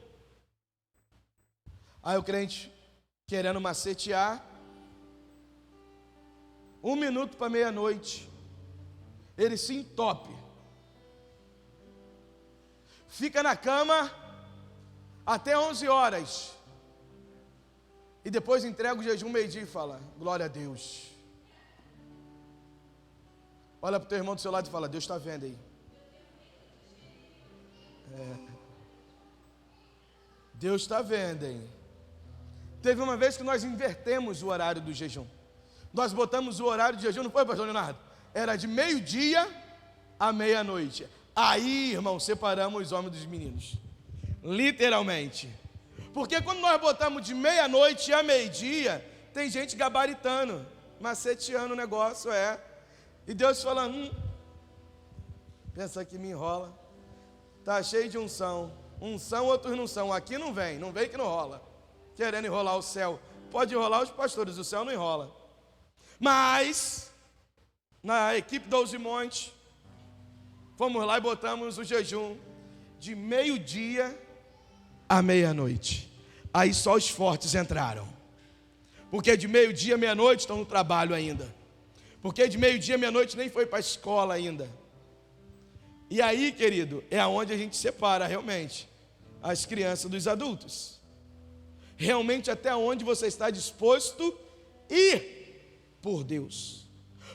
Aí o crente, querendo macetear, 1 minuto para meia-noite, ele se entope, fica na cama até 11 horas, e depois entrega o jejum meio-dia e fala: glória a Deus. Olha para o teu irmão do seu lado e fala: Deus está vendo aí. Deus está vendo, hein? Teve uma vez que nós invertemos o horário do jejum. Nós botamos o horário de jejum, não foi, pastor Leonardo? Era de meio-dia à meia-noite. Aí, irmão, separamos os homens dos meninos. Literalmente. Porque quando nós botamos de meia-noite a meio-dia, tem gente gabaritando, maceteando o negócio, E Deus falando: pensa que me enrola. Tá cheio de unção. Unção, outros não são. Aqui não vem que não rola. Querendo enrolar o céu. Pode enrolar os pastores, o céu não enrola. Mas, na equipe 12 Montes, fomos lá e botamos o jejum de meio-dia à meia-noite. Aí só os fortes entraram. Porque de meio-dia à meia-noite estão no trabalho ainda. Porque de meio-dia à meia-noite nem foi para a escola ainda. E aí, querido, é aonde a gente separa realmente as crianças dos adultos. Realmente até onde você está disposto a ir por Deus.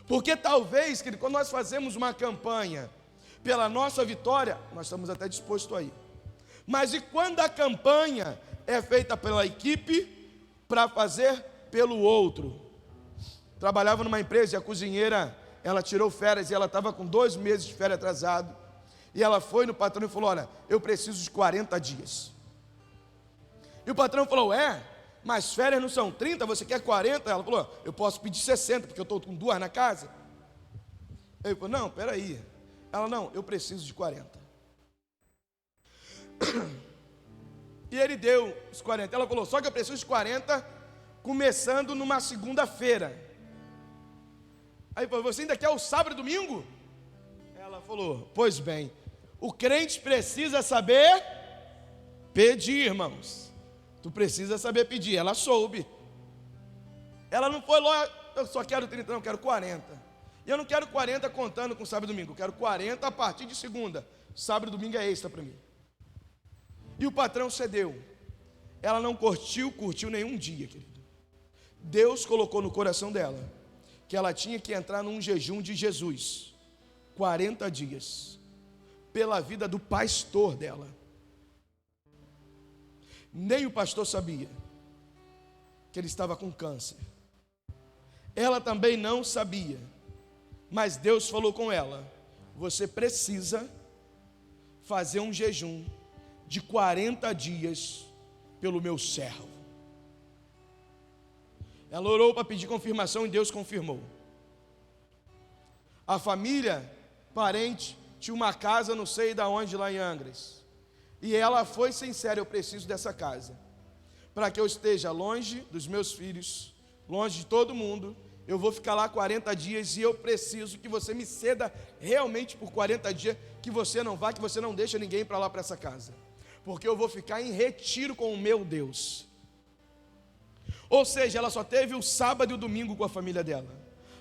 Porque talvez, querido, quando nós fazemos uma campanha pela nossa vitória, nós estamos até dispostos a ir. Mas e quando a campanha é feita pela equipe para fazer pelo outro? Trabalhava numa empresa e a cozinheira, ela tirou férias e ela estava com 2 meses de férias atrasado. E ela foi no patrão e falou: olha, eu preciso de 40 dias. E o patrão falou: mas férias não são 30, você quer 40? Ela falou: eu posso pedir 60, porque eu estou com 2 na casa. Ele falou: não, peraí. Ela: não, eu preciso de 40. E ele deu os 40. Ela falou: só que eu preciso de 40, começando numa segunda-feira. Aí falou: você ainda quer o sábado e domingo? Ela falou: pois bem, o crente precisa saber pedir, irmãos. Tu precisa saber pedir. Ela soube. Ela não foi lá: eu só quero 30, não, eu quero 40. E eu não quero 40 contando com sábado e domingo, eu quero 40 a partir de segunda. Sábado e domingo é extra para mim. E o patrão cedeu. Ela não curtiu nenhum dia, querido. Deus colocou no coração dela que ela tinha que entrar num jejum de Jesus, 40 dias, pela vida do pastor dela. Nem o pastor sabia que ele estava com câncer. Ela também não sabia, mas Deus falou com ela: você precisa fazer um jejum de 40 dias pelo meu servo. Ela orou para pedir confirmação e Deus confirmou. A família, parente, tinha uma casa não sei de onde lá em Angras. E ela foi sincera: eu preciso dessa casa, para que eu esteja longe dos meus filhos, longe de todo mundo. Eu vou ficar lá 40 dias e eu preciso que você me ceda realmente por 40 dias, que você não vá, que você não deixe ninguém para lá para essa casa, porque eu vou ficar em retiro com o meu Deus. Ou seja, ela só teve o sábado e o domingo com a família dela.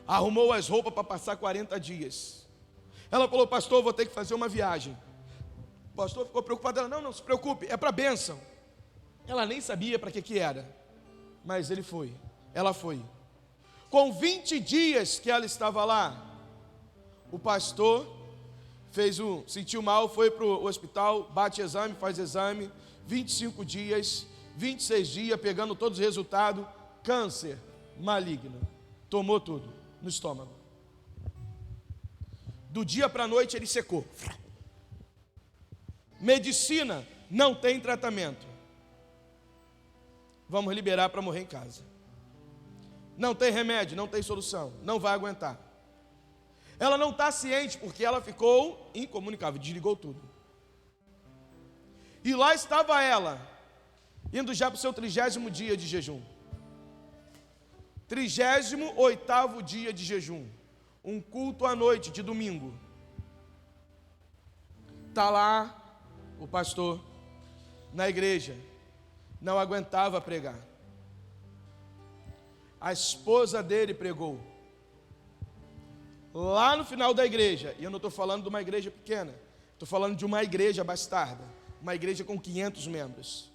Arrumou as roupas para passar 40 dias. Ela falou: pastor, eu vou ter que fazer uma viagem. O pastor ficou preocupado. Ela: não se preocupe, é para bênção. Ela nem sabia para que era, mas ele foi. Ela foi. Com 20 dias que ela estava lá, o pastor sentiu mal, foi para o hospital, bate exame, faz exame, 25 dias, 26 dias, pegando todos os resultados, câncer maligno, tomou tudo no estômago. Do dia para a noite ele secou. Medicina, não tem tratamento. Vamos liberar para morrer em casa. Não tem remédio, não tem solução, não vai aguentar. Ela não está ciente porque ela ficou incomunicável, desligou tudo. E lá estava ela, indo já para o seu 30º dia de jejum. 38º dia de jejum. um culto à noite de domingo. Está lá o pastor na igreja, não aguentava pregar. A esposa dele pregou. Lá no final da igreja, e eu não estou falando de uma igreja pequena, estou falando de uma igreja bastarda, uma igreja com 500 membros,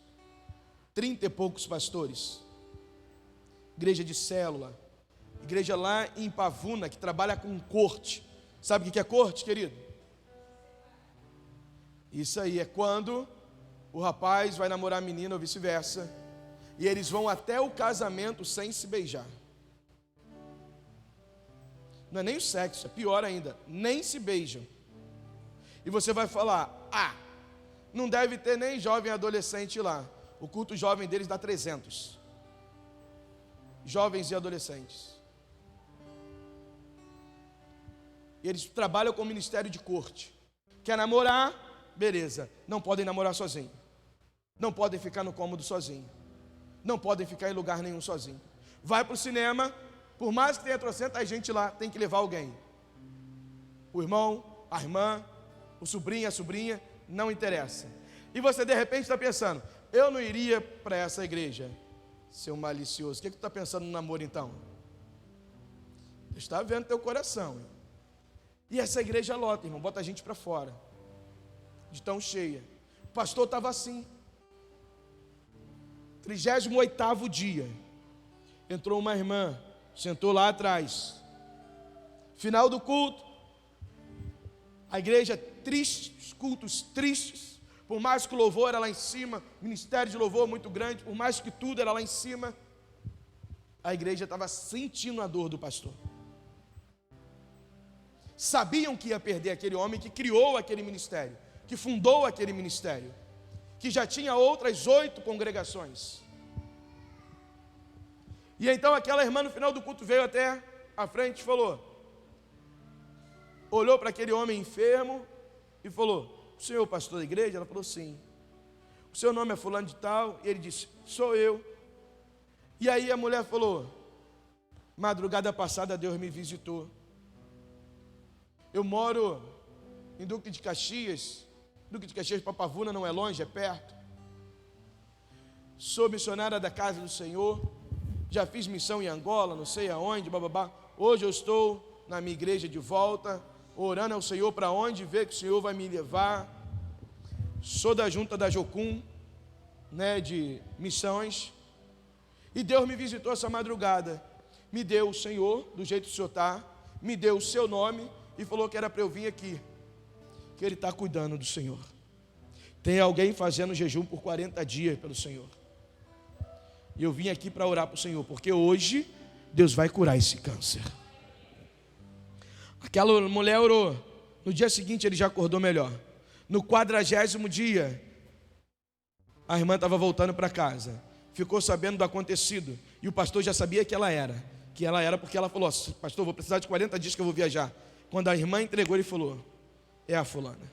30 e poucos pastores, igreja de célula, igreja lá em Pavuna, que trabalha com corte. Sabe o que é corte, querido? Isso aí é quando o rapaz vai namorar a menina ou vice-versa, e eles vão até o casamento sem se beijar. Não é nem o sexo, é pior ainda, nem se beijam. E você vai falar, não deve ter nem jovem adolescente lá. O culto jovem deles dá 300. Jovens e adolescentes. E eles trabalham com o ministério de corte. Quer namorar? Beleza. Não podem namorar sozinho. Não podem ficar no cômodo sozinho. Não podem ficar em lugar nenhum sozinho. Vai para o cinema, por mais que tenha 300 gente lá, tem que levar alguém. O irmão, a irmã, o sobrinho, a sobrinha, não interessa. E você de repente está pensando, eu não iria para essa igreja. Seu malicioso, o que tu está pensando no namoro então? Deus está vendo teu coração. E essa igreja lota, irmão, bota a gente para fora, de tão cheia. O pastor estava assim, 38º dia, entrou uma irmã, sentou lá atrás, final do culto, a igreja triste, os cultos tristes, por mais que o louvor era lá em cima, ministério de louvor muito grande, por mais que tudo era lá em cima, a igreja estava sentindo a dor do pastor. Sabiam que ia perder aquele homem que criou aquele ministério, que fundou aquele ministério, que já tinha outras 8 congregações. E então aquela irmã no final do culto veio até a frente e falou, olhou para aquele homem enfermo e falou, o senhor é o pastor da igreja? Ela falou, sim. O seu nome é fulano de tal? E ele disse, sou eu. E aí a mulher falou, madrugada passada Deus me visitou. Eu moro em Duque de Caxias para Pavuna não é longe, é perto. Sou missionária da casa do Senhor, já fiz missão em Angola, não sei aonde, bababá. Hoje eu estou na minha igreja de volta, orando ao Senhor para onde vê que o Senhor vai me levar. Sou da junta da Jocum, de missões, e Deus me visitou essa madrugada, me deu o Senhor, do jeito que o Senhor está, me deu o seu nome, e falou que era para eu vir aqui, que Ele está cuidando do Senhor. Tem alguém fazendo jejum por 40 dias pelo Senhor, e eu vim aqui para orar para o Senhor, porque hoje Deus vai curar esse câncer. Aquela mulher orou, no dia seguinte ele já acordou melhor. No 40º dia, a irmã estava voltando para casa, ficou sabendo do acontecido, e o pastor já sabia que ela era porque ela falou, pastor, vou precisar de 40 dias que eu vou viajar. Quando a irmã entregou, ele falou, é a fulana,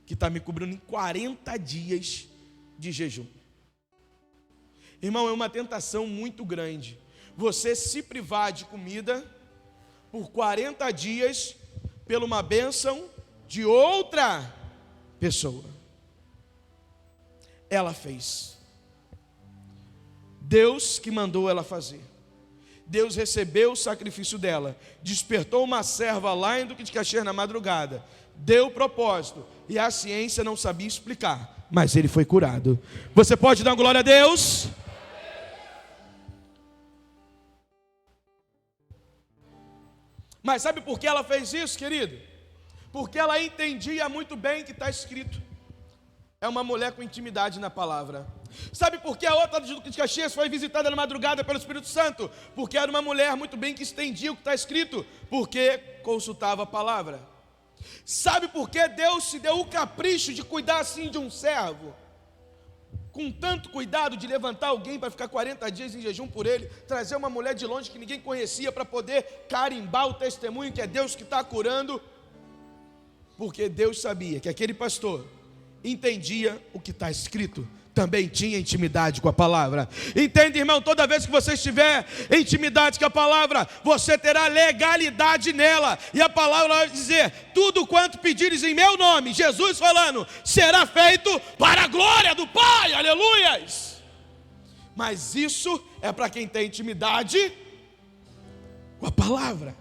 que está me cobrindo em 40 dias de jejum. Irmão, é uma tentação muito grande, você se privar de comida, por 40 dias, pela uma bênção de outra pessoa. Ela fez. Deus que mandou ela fazer. Deus recebeu o sacrifício dela, despertou uma serva lá em Duque de Caxias na madrugada, deu o propósito, e a ciência não sabia explicar, mas ele foi curado. Você pode dar glória a Deus? Mas sabe por que ela fez isso, querido? Porque ela entendia muito bem o que está escrito. É uma mulher com intimidade na palavra. Sabe por que a outra de Duque de Caxias foi visitada na madrugada pelo Espírito Santo? Porque era uma mulher muito bem que entendia o que está escrito, porque consultava a palavra. Sabe por que Deus se deu o capricho de cuidar assim de um servo? Com tanto cuidado de levantar alguém para ficar 40 dias em jejum por ele, trazer uma mulher de longe que ninguém conhecia para poder carimbar o testemunho que é Deus que está curando, porque Deus sabia que aquele pastor entendia o que está escrito, também tinha intimidade com a palavra. Entende, irmão? Toda vez que você estiver em intimidade com a palavra, você terá legalidade nela. E a palavra vai dizer: tudo quanto pedires em meu nome, Jesus falando, será feito para a glória do Pai. Aleluias! Mas isso é para quem tem intimidade com a palavra.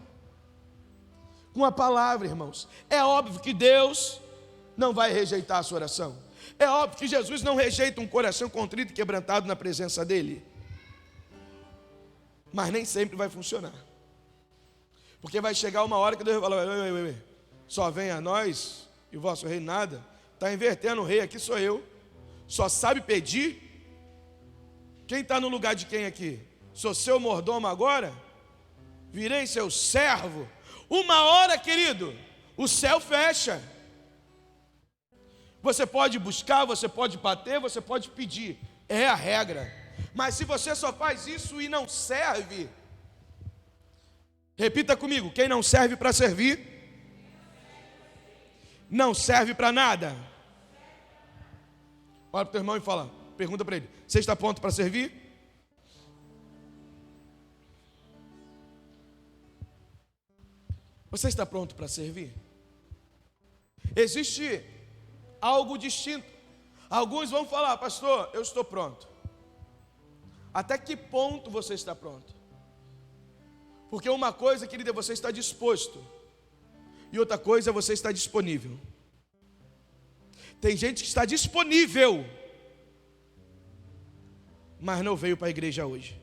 Com a palavra, irmãos. É óbvio que Deus não vai rejeitar a sua oração. É óbvio que Jesus não rejeita um coração contrito e quebrantado na presença dele. Mas nem sempre vai funcionar. Porque vai chegar uma hora que Deus vai falar: só vem a nós e o vosso rei nada. Está invertendo o rei, aqui sou eu. Só sabe pedir. Quem está no lugar de quem aqui? Sou seu mordomo agora? Virei seu servo? Uma hora, querido, o céu fecha. Você pode buscar, você pode bater, você pode pedir. É a regra. Mas se você só faz isso e não serve, repita comigo: quem não serve para servir, não serve para nada. Olha para o teu irmão e fala, pergunta para ele: você está pronto para servir? Você está pronto para servir? Existe algo distinto. Alguns vão falar: pastor, eu estou pronto. Até que ponto você está pronto? Porque uma coisa, querida, é você estar disposto, e outra coisa é você estar disponível. Tem gente que está disponível, mas não veio para a igreja hoje.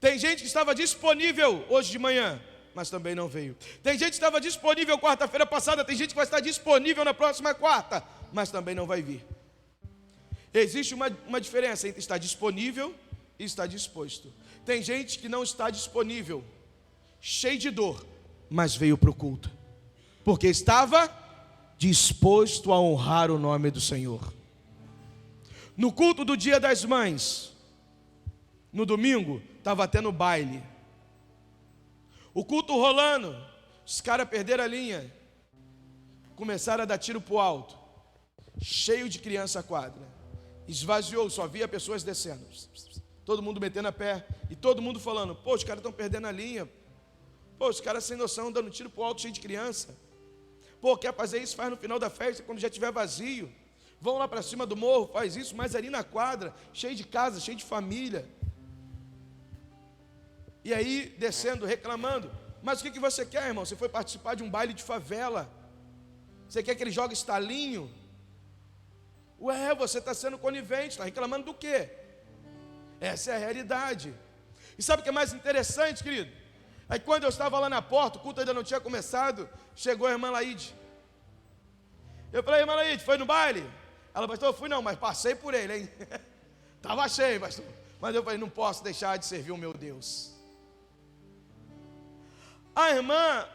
Tem gente que estava disponível hoje de manhã, mas também não veio. Tem gente que estava disponível quarta-feira passada, tem gente que vai estar disponível na próxima quarta, mas também não vai vir. Existe uma diferença entre estar disponível e estar disposto. Tem gente que não está disponível, cheio de dor, mas veio para o culto, porque estava disposto a honrar o nome do Senhor. No culto do Dia das Mães, no domingo, estava tendo baile. O culto rolando, os caras perderam a linha, começaram a dar tiro para o alto, cheio de criança à quadra. Esvaziou, só via pessoas descendo, todo mundo metendo a pé, e todo mundo falando: pô, os caras estão perdendo a linha, pô, os caras sem noção, dando tiro para o alto, cheio de criança. Pô, quer fazer isso? Faz no final da festa, quando já estiver vazio. Vão lá para cima do morro, faz isso, mas ali na quadra, cheio de casa, cheio de família. E aí, descendo, reclamando. Mas o que você quer, irmão? Você foi participar de um baile de favela. Você quer que ele jogue estalinho? Ué, você está sendo conivente, está reclamando do quê? Essa é a realidade. E sabe o que é mais interessante, querido? Aí quando eu estava lá na porta, o culto ainda não tinha começado, chegou a irmã Laide. Eu falei: irmã Laide, foi no baile? Ela: pastor, eu fui não, mas passei por ele, hein? Estava cheio, pastor. Mas eu falei: não posso deixar de servir o meu Deus. A irmã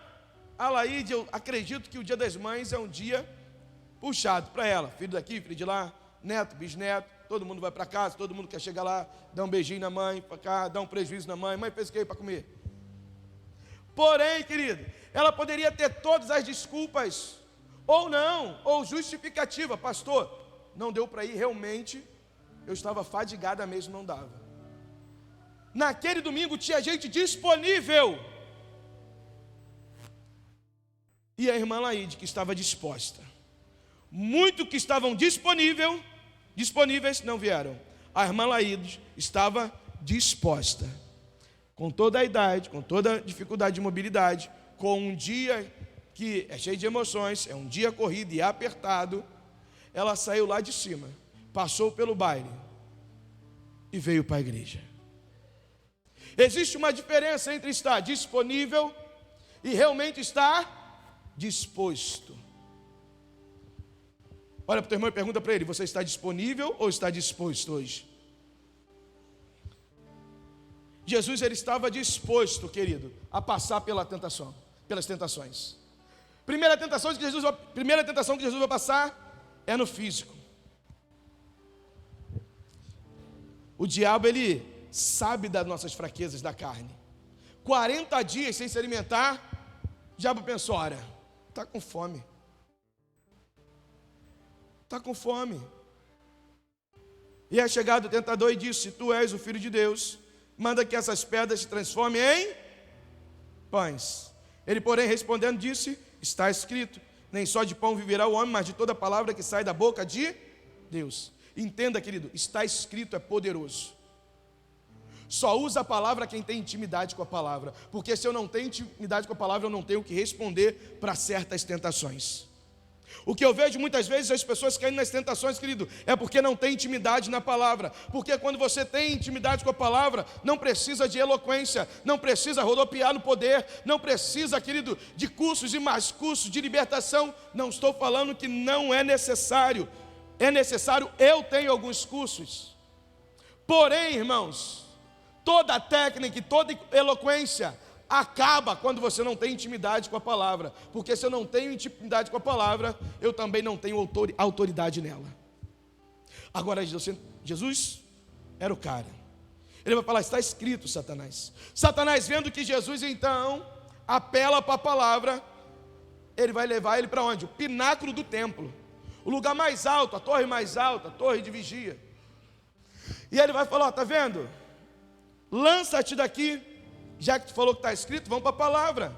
Alaide, eu acredito que o Dia das Mães é um dia puxado para ela. Filho daqui, filho de lá, neto, bisneto, todo mundo vai para casa, todo mundo quer chegar lá, dar um beijinho na mãe, para cá, dar um prejuízo na mãe. Mãe, fez o que aí para comer? Porém, querido, ela poderia ter todas as desculpas, ou não, ou justificativa. Pastor, não deu para ir, realmente, eu estava fadigada mesmo, não dava. Naquele domingo tinha gente disponível. E a irmã Laide, que estava disposta. Muitos que estavam disponíveis não vieram. A irmã Laide estava disposta. Com toda a idade, com toda a dificuldade de mobilidade, com um dia que é cheio de emoções, é um dia corrido e apertado, ela saiu lá de cima, passou pelo baile e veio para a igreja. Existe uma diferença entre estar disponível e realmente estar disposto. Olha para o teu irmão e pergunta para ele: você está disponível ou está disposto hoje? Jesus, ele estava disposto, querido, a passar pelas tentações. Primeira tentação que Jesus vai passar é no físico. O diabo, ele sabe das nossas fraquezas da carne. 40 dias sem se alimentar, o diabo pensou: olha, está com fome. está com fome. E é chegado o tentador e disse: se tu és o Filho de Deus, manda que essas pedras se transformem em pães. Ele, porém, respondendo, disse: está escrito, nem só de pão viverá o homem, mas de toda palavra que sai da boca de Deus. Entenda, querido, está escrito é poderoso. Só usa a palavra quem tem intimidade com a palavra, porque se eu não tenho intimidade com a palavra, eu não tenho o que responder para certas tentações. O que eu vejo muitas vezes as pessoas caindo nas tentações, querido, é porque não tem intimidade na palavra. Porque quando você tem intimidade com a palavra, não precisa de eloquência, não precisa rodopiar no poder, não precisa, querido, de cursos e mais cursos de libertação. Não estou falando que não é necessário. É necessário, eu tenho alguns cursos. Porém, irmãos, toda técnica e toda eloquência acaba quando você não tem intimidade com a palavra. Porque se eu não tenho intimidade com a palavra, eu também não tenho autoridade nela. Agora, Jesus era o cara. Ele vai falar: está escrito, Satanás. Satanás, vendo que Jesus então apela para a palavra, ele vai levar ele para onde? O pináculo do templo, o lugar mais alto, a torre mais alta, a torre de vigia. E ele vai falar: está vendo? Lança-te daqui. Já que tu falou que está escrito, vamos para a palavra.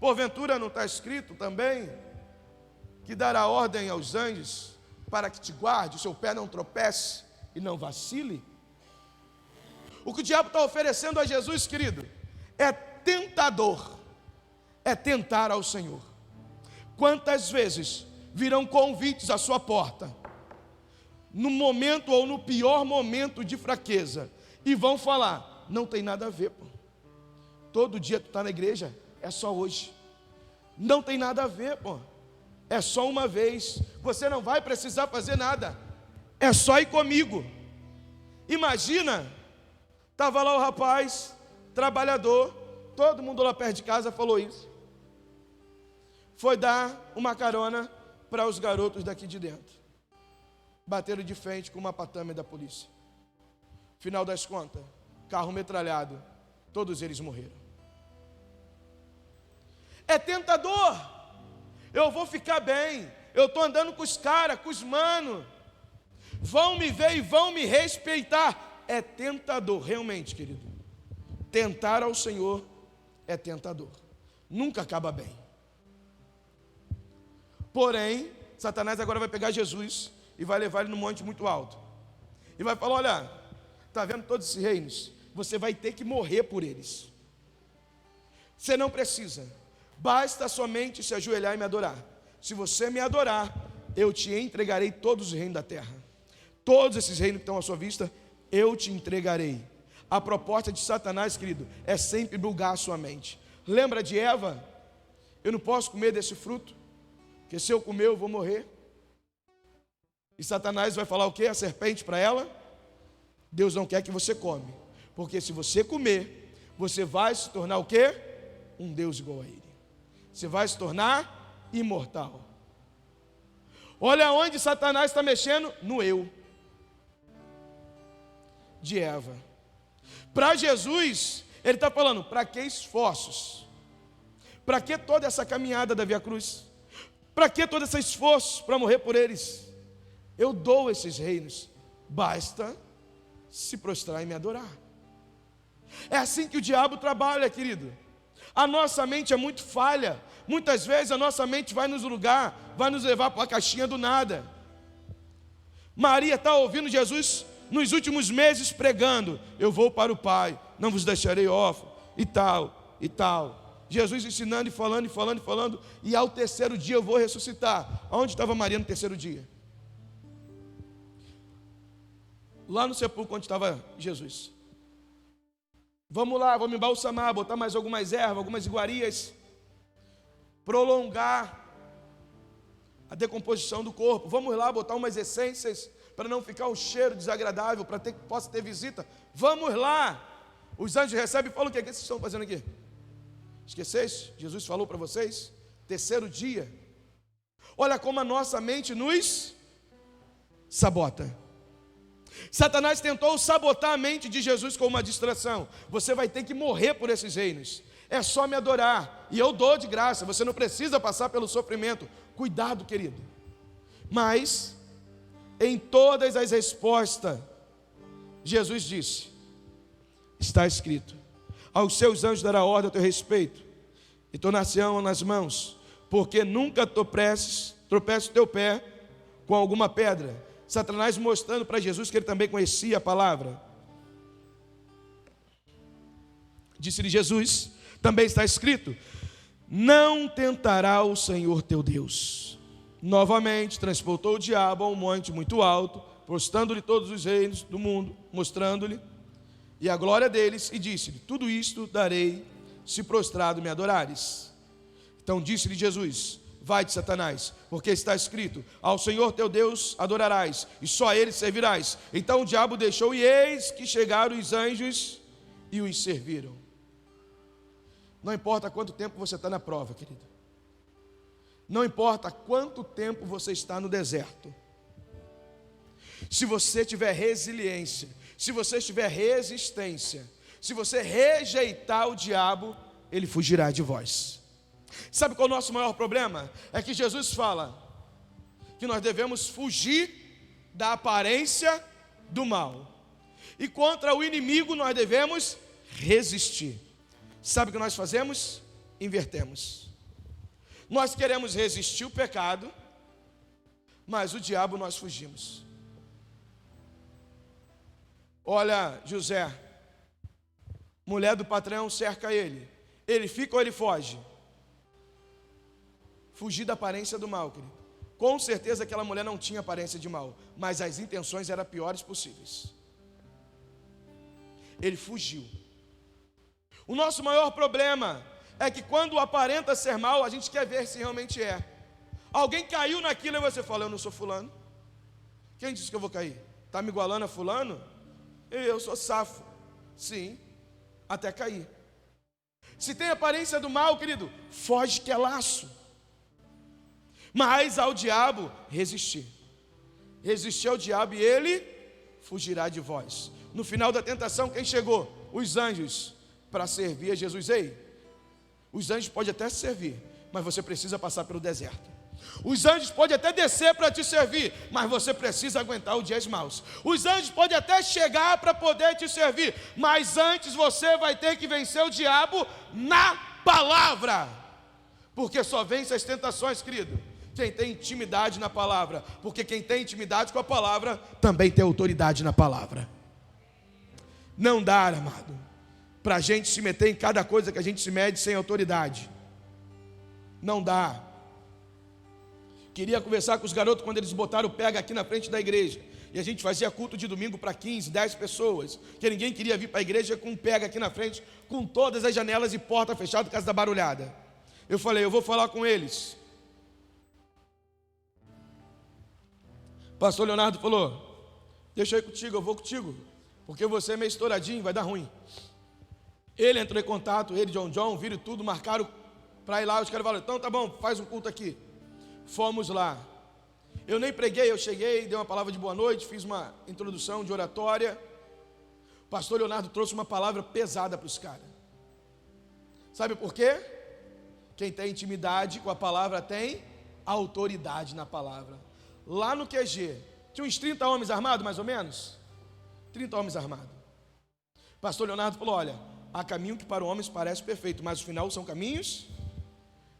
Porventura não está escrito também que dará ordem aos anjos para que te guarde, o seu pé não tropece e não vacile? O que o diabo está oferecendo a Jesus, querido, é tentador, é tentar ao Senhor. Quantas vezes virão convites à sua porta, no momento ou no pior momento de fraqueza, e vão falar: não tem nada a ver, pô. Todo dia tu está na igreja, é só hoje. Não tem nada a ver, pô. É só uma vez. Você não vai precisar fazer nada. É só ir comigo. Imagina, estava lá o rapaz, trabalhador, todo mundo lá perto de casa falou isso. Foi dar uma carona para os garotos daqui de dentro. Bateram de frente com uma patame da polícia. Final das contas, carro metralhado, todos eles morreram. É tentador. Eu vou ficar bem. Eu estou andando com os caras, com os manos. Vão me ver e vão me respeitar. É tentador, realmente, querido. Tentar ao Senhor é tentador. Nunca acaba bem. Porém, Satanás agora vai pegar Jesus e vai levar ele num monte muito alto. E vai falar: olha, está vendo todos esses reinos? Você vai ter que morrer por eles. Você não precisa. Basta somente se ajoelhar e me adorar. Se você me adorar, eu te entregarei todos os reinos da terra. Todos esses reinos que estão à sua vista, eu te entregarei. A proposta de Satanás, querido, é sempre bugar a sua mente. Lembra de Eva? Eu não posso comer desse fruto, porque se eu comer eu vou morrer. E Satanás vai falar o quê? A serpente para ela: Deus não quer que você come, porque se você comer, você vai se tornar o quê? Um Deus igual a Ele. Você vai se tornar imortal. Olha onde Satanás está mexendo: no eu de Eva. Para Jesus, ele está falando: para que esforços? Para que toda essa caminhada da Via Cruz? Para que todo esse esforço para morrer por eles? Eu dou esses reinos, basta se prostrar e me adorar. É assim que o diabo trabalha, querido. A nossa mente é muito falha. Muitas vezes a nossa mente vai nos levar para a caixinha do nada. Maria está ouvindo Jesus nos últimos meses pregando: eu vou para o Pai, não vos deixarei órfão, e tal, e tal. Jesus ensinando e falando, e ao terceiro dia eu vou ressuscitar. Onde estava Maria no terceiro dia? Lá no sepulcro onde estava Jesus. Vamos lá, vamos embalsamar, botar mais algumas ervas, algumas iguarias, prolongar a decomposição do corpo. Vamos lá, botar umas essências para não ficar um cheiro desagradável, para que possa ter visita. Vamos lá. Os anjos recebem e falam: o que é que vocês estão fazendo aqui? Esqueceste? Jesus falou para vocês? Terceiro dia. Olha como a nossa mente nos sabota. Satanás tentou sabotar a mente de Jesus com uma distração: você vai ter que morrer por esses reinos, é só me adorar, e eu dou de graça, você não precisa passar pelo sofrimento. Cuidado, querido. Mas em todas as respostas, Jesus disse: está escrito, aos seus anjos dará ordem a teu respeito, e tornar-se-ão nas mãos, porque nunca tropeço o teu pé com alguma pedra. Satanás mostrando para Jesus que ele também conhecia a palavra. Disse-lhe Jesus, também está escrito, não tentará o Senhor teu Deus. Novamente transportou o diabo a um monte muito alto, mostrando-lhe todos os reinos do mundo, mostrando-lhe e a glória deles, e disse-lhe, tudo isto darei, se prostrado me adorares. Então disse-lhe Jesus, vai-te, Satanás, porque está escrito, ao Senhor teu Deus adorarás, e só a ele servirás. Então o diabo deixou, e eis que chegaram os anjos e os serviram. Não importa quanto tempo você está na prova, querido. Não importa quanto tempo você está no deserto. Se você tiver resiliência, se você tiver resistência, se você rejeitar o diabo, ele fugirá de vós. Sabe qual é o nosso maior problema? É que Jesus fala que nós devemos fugir da aparência do mal. E contra o inimigo nós devemos resistir. Sabe o que nós fazemos? Invertemos. Nós queremos resistir o pecado, mas o diabo nós fugimos. Olha, José, mulher do patrão cerca ele. Ele fica ou ele foge? Fugir da aparência do mal, querido. Com certeza aquela mulher não tinha aparência de mal, mas as intenções eram piores possíveis. Ele fugiu. O nosso maior problema é que quando aparenta ser mal, a gente quer ver se realmente é. Alguém caiu naquilo e você fala, eu não sou fulano. Quem disse que eu vou cair? Está me igualando a fulano? Eu sou safo. Sim, até cair. Se tem aparência do mal, querido, foge que é laço. Mas ao diabo, resistir. Resistir ao diabo e ele fugirá de vós. No final da tentação, quem chegou? Os anjos, para servir a Jesus. Ei, os anjos podem até servir, mas você precisa passar pelo deserto. Os anjos podem até descer para te servir, mas você precisa aguentar os dias maus. Os anjos podem até chegar para poder te servir, mas antes você vai ter que vencer o diabo na palavra. Porque só vence as tentações, querido, quem tem intimidade na palavra. Porque quem tem intimidade com a palavra também tem autoridade na palavra. Não dá, amado, para a gente se meter em cada coisa que a gente se mede sem autoridade. Não dá. Queria conversar com os garotos quando eles botaram o pega aqui na frente da igreja. E a gente fazia culto de domingo para 15, 10 pessoas. Que ninguém queria vir para a igreja com um pega aqui na frente, com todas as janelas e porta fechada por causa da barulhada. Eu falei, eu vou falar com eles. O pastor Leonardo falou, deixa eu ir contigo, eu vou contigo. Porque você é meio estouradinho, vai dar ruim. Ele entrou em contato, ele, John, viram tudo, marcaram para ir lá. Os caras falaram, então tá bom, faz um culto aqui. Fomos lá. Eu nem preguei, eu cheguei, dei uma palavra de boa noite, fiz uma introdução de oratória. O pastor Leonardo trouxe uma palavra pesada para os caras. Sabe por quê? Quem tem intimidade com a palavra tem autoridade na palavra. Lá no QG, tinha uns 30 homens armados, mais ou menos. 30 homens armados. O pastor Leonardo falou, olha, há caminho que para homens parece perfeito, mas o final são caminhos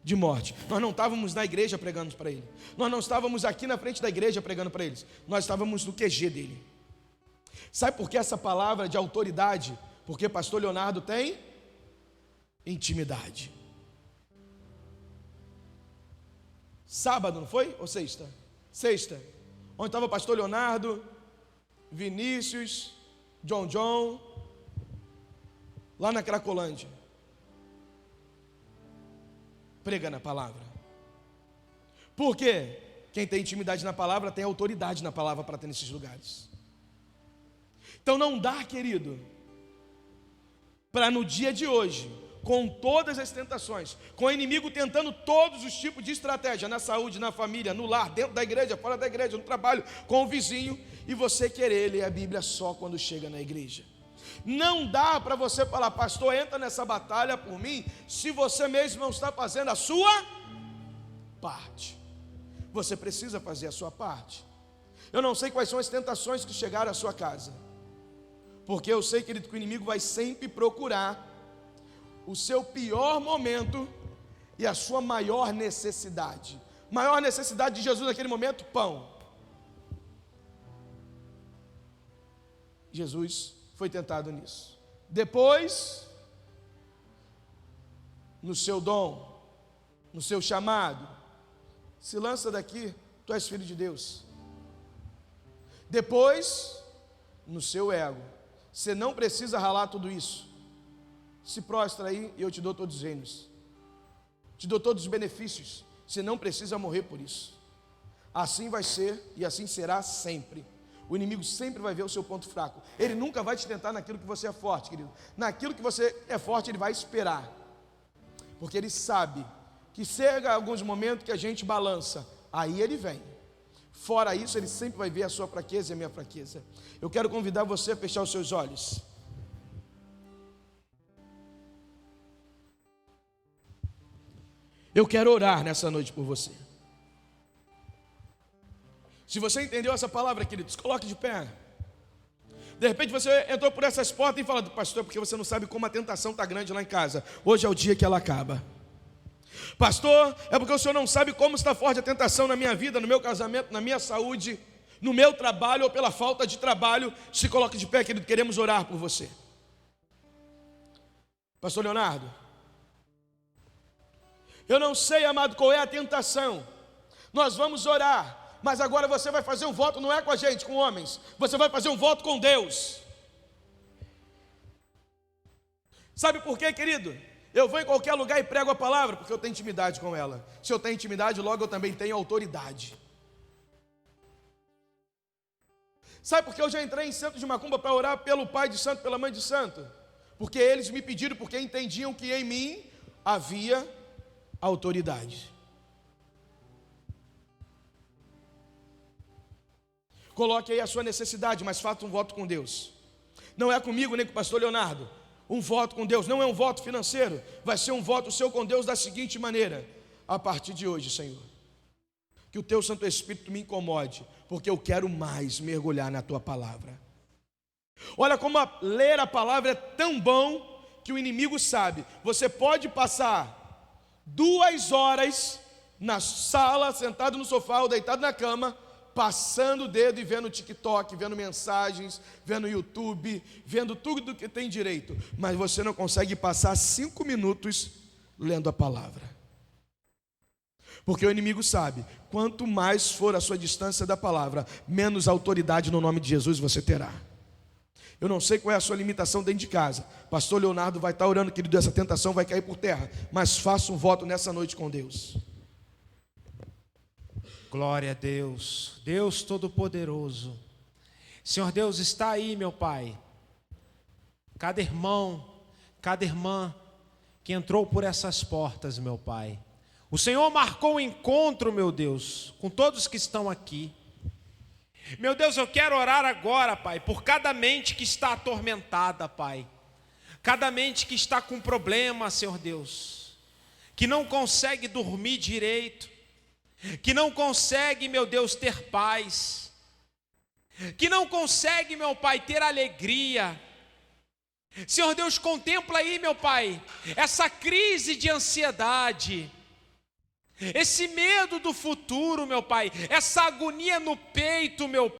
de morte. Nós não estávamos na igreja pregando para ele. Nós não estávamos aqui na frente da igreja pregando para eles. Nós estávamos no QG dele. Sabe por que essa palavra de autoridade? Porque pastor Leonardo tem intimidade. Sábado, não foi? Ou sexta? Sexta. Onde estava o pastor Leonardo, Vinícius, John, lá na Cracolândia. Prega na palavra. Por quê? Quem tem intimidade na palavra tem autoridade na palavra para ter nesses lugares. Então não dá, querido, para no dia de hoje, com todas as tentações, com o inimigo tentando todos os tipos de estratégia, na saúde, na família, no lar, dentro da igreja, fora da igreja, no trabalho, com o vizinho, e você querer ler a Bíblia só quando chega na igreja. Não dá para você falar, pastor, entra nessa batalha por mim, se você mesmo não está fazendo a sua parte. Você precisa fazer a sua parte. Eu não sei quais são as tentações que chegaram à sua casa, porque eu sei, querido, que o inimigo vai sempre procurar o seu pior momento e a sua maior necessidade. Maior necessidade de Jesus naquele momento, pão. Jesus foi tentado nisso. Depois, no seu dom, no seu chamado, se lança daqui, tu és filho de Deus. Depois, no seu ego, você não precisa ralar tudo isso. Se prostra aí e eu te dou todos os reinos, te dou todos os benefícios. Você não precisa morrer por isso. Assim vai ser e assim será sempre. O inimigo sempre vai ver o seu ponto fraco. Ele nunca vai te tentar naquilo que você é forte, querido. Naquilo que você é forte, ele vai esperar, porque ele sabe que chega alguns momentos que a gente balança, aí ele vem. Fora isso, ele sempre vai ver a sua fraqueza e a minha fraqueza. Eu quero convidar você a fechar os seus olhos. Eu quero orar nessa noite por você. Se você entendeu essa palavra, queridos, coloque de pé. De repente você entrou por essas portas e fala: pastor, porque você não sabe como a tentação está grande lá em casa. Hoje é o dia que ela acaba. Pastor, é porque o senhor não sabe como está forte a tentação na minha vida, no meu casamento, na minha saúde, no meu trabalho ou pela falta de trabalho. Se coloque de pé, querido, queremos orar por você. Pastor Leonardo, eu não sei, amado, qual é a tentação. Nós vamos orar, mas agora você vai fazer um voto, não é com a gente, com homens. Você vai fazer um voto com Deus. Sabe por quê, querido? Eu vou em qualquer lugar e prego a palavra, porque eu tenho intimidade com ela. Se eu tenho intimidade, logo eu também tenho autoridade. Sabe por que eu já entrei em centro de macumba para orar pelo pai de santo, pela mãe de santo? Porque eles me pediram, porque entendiam que em mim havia autoridade. Coloque aí a sua necessidade, mas faça um voto com Deus. Não é comigo nem com o pastor Leonardo. Um voto com Deus não é um voto financeiro, vai ser um voto seu com Deus da seguinte maneira: a partir de hoje, Senhor, que o teu Santo Espírito me incomode, porque eu quero mais mergulhar na tua palavra. Olha como ler a palavra é tão bom que o inimigo sabe. Você pode passar 2 horas na sala, sentado no sofá ou deitado na cama, passando o dedo e vendo TikTok, vendo mensagens, vendo YouTube, vendo tudo que tem direito, mas você não consegue passar 5 minutos lendo a palavra, porque o inimigo sabe, quanto mais for a sua distância da palavra, menos autoridade no nome de Jesus você terá. Eu não sei qual é a sua limitação dentro de casa. Pastor Leonardo vai estar orando, querido, essa tentação vai cair por terra, mas faça um voto nessa noite com Deus. Glória a Deus, Deus Todo-Poderoso. Senhor Deus, está aí, meu Pai, cada irmão, cada irmã que entrou por essas portas, meu Pai. O Senhor marcou um encontro, meu Deus, com todos que estão aqui. Meu Deus, eu quero orar agora, Pai, por cada mente que está atormentada, Pai. Cada mente que está com problema, Senhor Deus, que não consegue dormir direito, que não consegue, meu Deus, ter paz, que não consegue, meu Pai, ter alegria. Senhor Deus, contempla aí, meu Pai, essa crise de ansiedade, esse medo do futuro, meu Pai, essa agonia no peito, meu